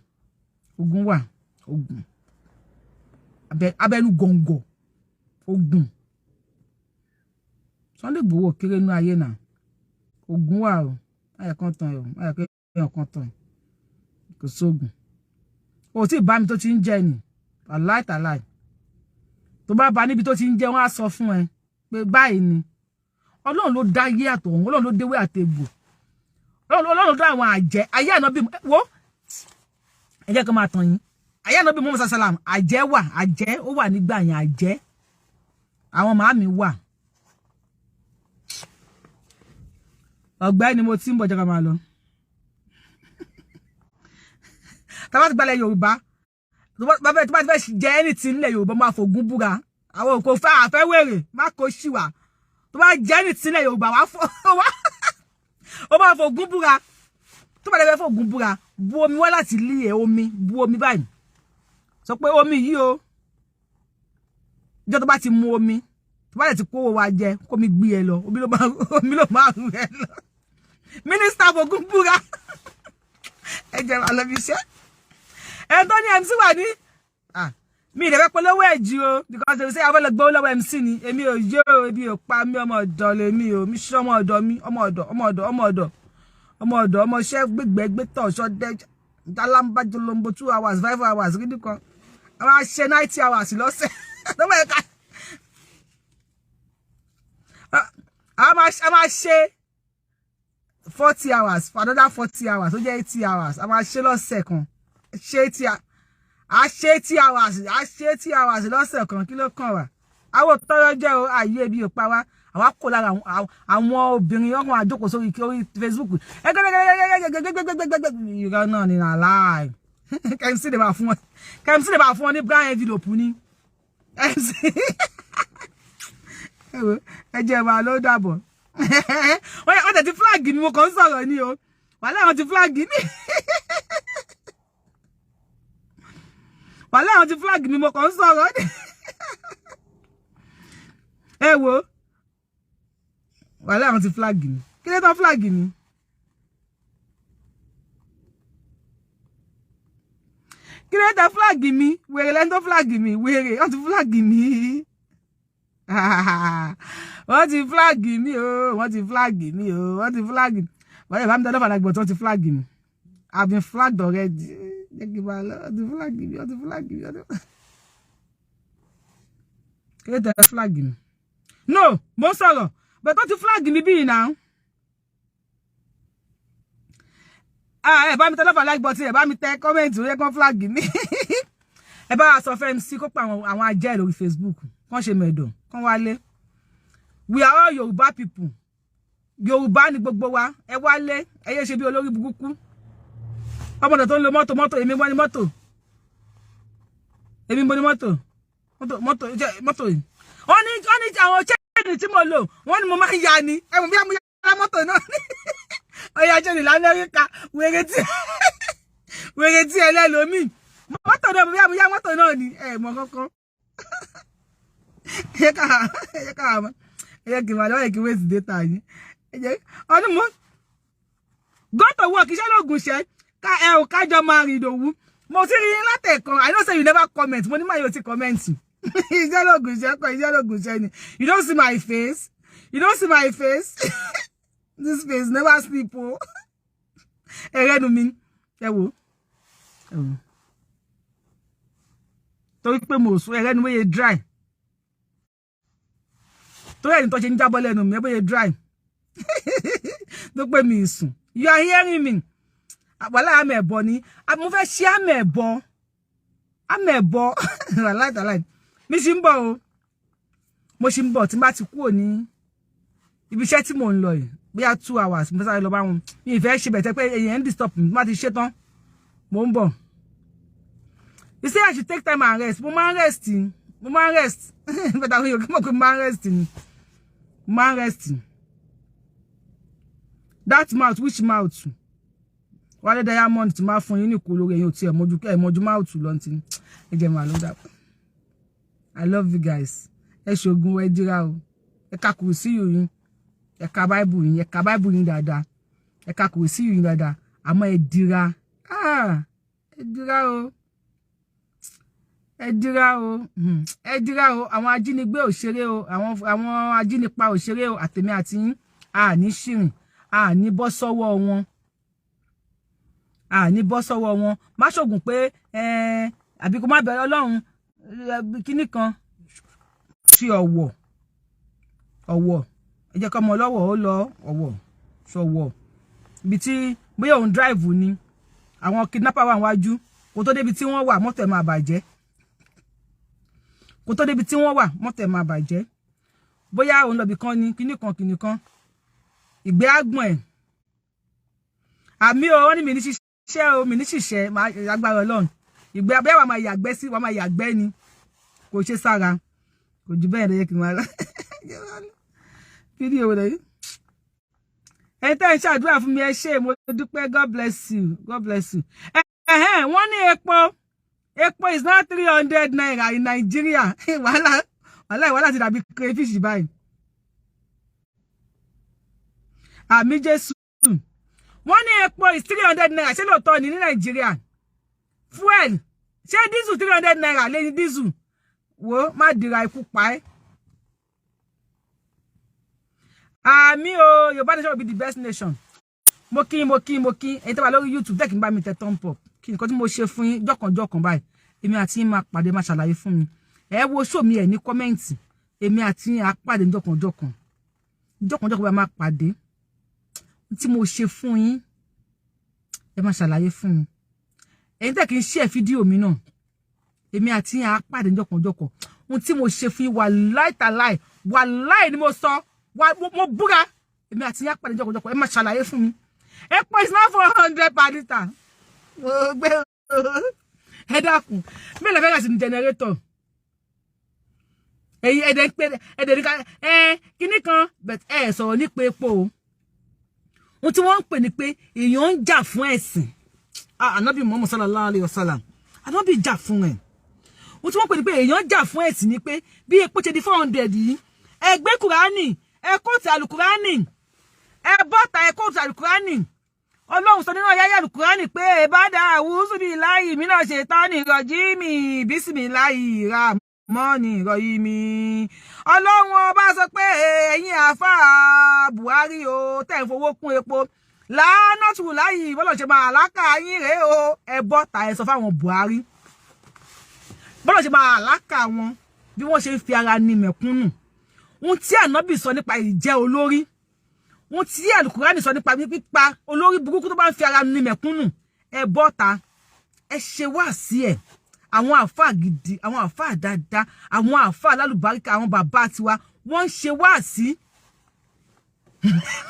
ogun wà ogun abẹnú gọ̀ǹgọ̀ ogun Sunday Igboho kéré nú ayé náà ogun wà o Aya kan tan yo. Aya ke kan tan. Kò sógun. O ti bá mi tó ti ń jẹ ni. Wallahi tallahi. Tó bá bá níbi tó ti ń jẹ wọ́n á sọ fún ẹ pé báyìí ni. Ọlọ́run ló dá ayé àtọ̀run, Ọlọ́run ló déwé àtegbò. Ọlọ́run ló dá àwọn àjẹ́. Ayé Ànábì wo. Ẹ jẹ́ kó máa tàn yín. Ayé Ànábì Muhammad sallam, àjẹ́ wà, àjẹ́ ó wà nígbà yẹn àjẹ́. Àwọn màámi wà. Ọ̀gbẹ́ni mo ti ń bọ̀ jẹ́ ká máa lọ. Tá bá ti gbalẹ̀ Yorùbá, tó bá ti fẹ́ jẹ anything nílẹ̀ Yorùbá máa fògùn búra. Àwọn kò fẹ́ àfẹ́ wèrè, má kó ṣìwà. Tó bá jẹ anything nílẹ̀ Yorùbá wá fọ́ wá. Ó máa fògùn búra. Tó bá lè fẹ́ fògùn búra, bu omi wá láti lé omi, bu omi báyìí. Sọ pé omi yìí o. Ìjọ́ tó bá ti mu omi, tó bá lè ti kó wa jẹ, kó mi gbé ẹ lọ. Omi ló máa rú ẹ lọ. Minister fògùn búra. Ẹ jẹ́ wá lọ bí iṣẹ́. Anthony MC wà ní mi de fẹ́ polówó ẹ̀jì o because they say ave le gbo lọ́wọ́ MC ni èmi ò yo ebi ò pa mi ọmọ ọ̀dọ̀ le mi o mi ṣe ọmọ ọ̀dọ̀ mi ọmọ chef gbegbe to so de dalamba jolombo 2 hours 5 hours gidi kan àwọn ṣe 90 hours lọ́sẹ̀ tó bá ka a ma ṣe 40 hours for another 40 hours ó jẹ́ 80 hours a ma ṣe lọ́sẹ̀ kan a ṣe 80 hours lọ́sẹ̀ kan kí ló kàn wá àwọn tọrọ jẹ́ o ayé bí ó pa wá àwa kò lára àwọn obìnrin ọkùn àjókòó sórí Facebook ìrọ̀ náà ni na lie kẹ́mísì lè bá fún wọn ní brown envelope ní ẹ jẹ́ wa ló dàbọ̀ wọ́n tẹ̀ ti flag ni mo kàn ń sọ̀rọ̀ ní o wàhálà àwọn ti flag ni wàhálà àwọn ti flag ni mo kàn ń sọ̀rọ̀ ní ẹ wo wàhálà àwọn ti flag ni kí ló tán flag ni kí ló tán flag mi wèrè lẹ́ni tó flag mi wèrè wọ́n ti flag mi wọ́n ti flag mi o wọ́n ti flag mi o wọ́n ti flag mi wọ́n yẹ bá mi tẹ́lẹ̀ fàlàgbé but wọ́n ti flag mi I've been flagged already wọ́n ti flag mi wọ́n ti flag mi kí ló tẹ́ flag mi no mo sọ̀rọ̀ but wọ́n ti flag mi bí now ẹ bá mi tẹ́lẹ̀ fàlàgbé but ẹ bá mi tẹ comment ó yẹ kán flag mi ẹ bá wa sọ fẹ́ MC kó pa àwọn ajẹ́ lórí Facebook kán ṣe mẹ̀dọ̀ kán wálé we are all Yoruba people Yoruba ni gbogbo wa ẹ wálé ẹ yé ṣe bí olórí burúkú ọmọdé tó ń lo mọ́tò èmi mo ní mọ́tò yìí wọ́n ní àwọn chain tí mo lò wọ́n ní mo máa ń ya ni ẹ mọ̀ bí mo ya mọ́tò náà ọya chain l'Amẹ́ríkà wèrè tí ẹlẹ́lòmíì mọ́tò náà mo bí mo ya mọ́tò náà ni ẹ mọ̀ kankan ẹ kì máa lọ́wọ́ kí waste data yín ọdún mo go to work iṣẹ́ lóògùn ṣẹ́ ká ẹ ò kájọ máa rìn ìdòwú mo ti rí látẹ̀kan I know say you never comment mo ní máa yóò ti comment iṣẹ́ lóògùn ṣẹ́ kọ́ iṣẹ́ lóògùn ṣẹ́ ni you don't see my face this face never sleep o ẹ̀rẹ́nu mi ẹ wò torí pé mo sọ ẹ̀rẹ́nu wéye dry torí ẹni tó ṣe ń jábọ́ lẹ́nu mi ẹ bóyá dry tó pé mi sùn you are hearing me wàhálà àmì ẹ̀bọ ni mo fẹ́ ṣe àmì ẹ̀bọ wàhálà mi ṣì ń bọ̀ o mo ṣì ń bọ̀ tí n bá ti kúrò ní ibi iṣẹ́ tí mò ń lọ yìí bóyá 2 hours mo sáré lọ bá wọn mi ìfẹ́ ṣe bẹ̀tẹ̀ pé èèyàn ń disturb mi má ti ṣe tán mo ń bọ̀ you say I should take time and rest mo máa ń rest but àwọn yòókù mọ̀ pé mo máa ń rest ni mo máa ń rest that mouth which mouth wálé diamond tí máa fún yín ní kó lórí ẹ̀yin ò tí ẹ mọ́jú mouth lọ tí ẹ jẹ́ máa ló dà I love you guys ẹ ṣògùn ẹ dira o ẹ ka kùrùsí yín ẹ ka bible yín dáadáa ẹ ka kùrùsí yín dáadáa àmọ́ ẹ dira ẹ dira o àwọn ajínigbé òṣèré o àwọn ajínipa òṣèré o àtèmi àti yín a ní ṣìrìn ní bọ́ sọ́wọ́ wọn. Ní bọ́ sọ́wọ́ wọn. Má ṣògùn pé àbí kó má bẹ̀rẹ̀ Ọlọ́run kíní kan sí ọ̀wọ̀. Ẹ jẹ́ kó mọ lọ́wọ́ ó lọ ọ̀wọ̀ ṣọ̀wọ̀. Ibi tí bóyá òun drive ni àwọn kidnapper wà níwájú kó tó débi tí wọ́n wà mọ́tò ẹ̀ máa bàjẹ́. Kó tó débi tí wọ́n wà mọ́tò ẹ̀ máa bàjẹ́. Bóyá òun lọ bí kan ni kíní kan ìgbé àgbọ̀n ẹ̀. Àmì o wọ́n ní mi ní ṣiṣẹ́ o mi ní ṣiṣẹ́ máa agbára Ọlọ́run. Ìgbé abẹ́ wa máa yàgbẹ́ sí wa máa yàgbẹ́ ni kò ṣe sára kò jù bẹ́ẹ̀ lẹ́yẹ kí n máa lọ. Fídíò rẹ̀ yìí. Ẹ tẹ́ ń ṣàdúrà fún mi ẹ ṣé mo dúpẹ́ God bless you God bless you. Wọ́n ní epo is not 300 naira in Nigeria. Wàhálà ti dàbí crayfish báyìí. Àmì Jésù. Wọ́n ní epo is 300 naira ṣé lóòótọ́ ní Nigeria. Fuel ṣé diesel 300 naira lé ní diesel. Wo má dira ikú pa ẹ́. Àmì o Yorùbá nation will be the best nation. Mo kí ẹ̀yin tó wà lórí YouTube tẹ́ kí n bá mi tẹ thumb up. Kí nǹkan tí mo ṣe fún yín jọ̀kan báyìí. Èmi àti yín máa pàdé máa ṣàlàyé fún mi. Ẹ wo show mi ẹ ní comment. Èmi àti yín á pàdé jọ̀kan bá máa pàdé. Tí mo ṣe fún yín ẹ máa ṣàlàyé fún mi. Ẹ̀yin tẹ́ kí n share fídíò mi náà. Èmi àti yín á pàdé jọ̀kan. Ohun tí mo ṣe fún yín wàláì ni mo sọ. Mo búra èmi àti yín á pàdé jọ̀kan ẹ máa ṣàlàyé fún mi. Epo is not 400 per litre. Ẹ dákun mi lè fẹ́ gà sí generator. Èyí ẹ̀dẹ̀ ní ká kíní kan but sọ̀rọ̀ nípa epo o. Ohun tí wọ́n ń pè ní pé èèyàn ń jà fún ẹ̀sìn. Ànábì Muhammad sallallahu alaihi wasallam. Ànábì jà fún ẹ̀. Ohun tí wọ́n pè ní pé èèyàn ń jà fún ẹ̀sìn ni pé bí epo ṣe di 400 yìí ẹ gbé Kùránì ẹ kóòtù àlùkùránì ẹ bọ́ta ẹ kóòtù àlùkùránì. Ọlọ́run sọ nínú ayáyá àlùkùránì pé ìbádà àwùsù bíi láì mí náà ṣe tán ní ìrọ̀jímì bísímìláì ràmọ́ọ̀nì ìrọ̀yìmí. Ọlọ́run ọba sọ pé ẹ̀yin àfáà Buhari o tẹ́ ń fowó kún epo lánàtù láyì bọ́lọ̀ ṣe máa àlákà yín rèé o ẹ bọ́ta ẹ sọ fáwọn Buhari bọ́lọ̀ ṣe máa àlákà wọn bí wọ́n ṣe ń fi ara ní mẹ̀kúnnù. Ohun tí Ànábì sọ nípa ìjẹ́ olórí. Ohun tí Àlùkùránì sọ nípa pípa olórí burúkú tó bá ń fi ara ní mẹ̀kúnnù. Ẹ bọ́ta ẹ ṣe wáàsí ẹ̀. Àwọn àfáà gidi àwọn àfáà dáadáa àwọn àfáà lálùbáríkà àwọn bàbá tiwa wọ́n ń ṣe wáàsí.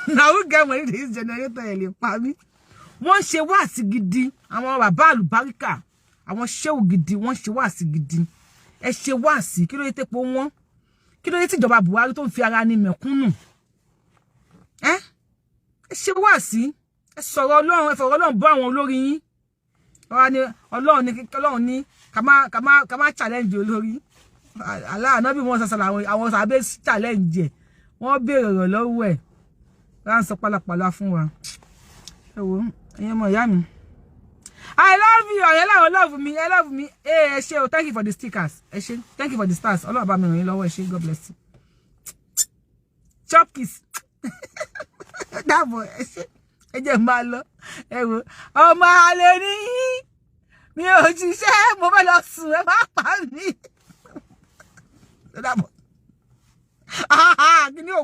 Now we get money this generator ẹ lè pa mí. Wọ́n ń ṣe wáàsí gidi àwọn bàbá àlùbáríkà àwọn ṣéwù gidi wọ́n ń ṣe wáàsí gidi. Ẹ ṣe wáàsí kí ló yẹ tepo wọn. Kí ló yẹ tí ìjọba Buhari tó ń fi ara ní mẹ̀kúnnù. Ẹ ṣe wáàsí ẹ sọ̀rọ̀ Ọlọ́run ẹ fọ̀rọ̀ Ọlọ́run bọ́ àwọn olórí yín. Ọlọ́run ní ká má challenge olórí. Allah Ànábì wọn sasala àwọn sàbẹ̀ challenge ẹ̀. Wọ́n béèrè ọ̀rọ̀ lọ́wọ́ ẹ̀. Wọ́n sọ pálapàla fún wa. Ẹ wo ẹ̀yin ọmọ ìyá mi. I love you. I love me. I love me. Ẹ ṣé o. Thank you for the stickers. Ẹ ṣé. Thank you for the stars. Ọlọ́run bá mi ràn yín lọ́wọ́. Ẹ ṣé. God bless you. Chop kiss. Dàbọ̀ ẹ ṣé. Ẹ jẹ́ máa lọ. Ẹ wo. Ọmọ àlè ni mi ò ṣiṣẹ́ mo fẹ́ lọ sùn ẹ má pa mí. Dàbọ̀. Kí ni o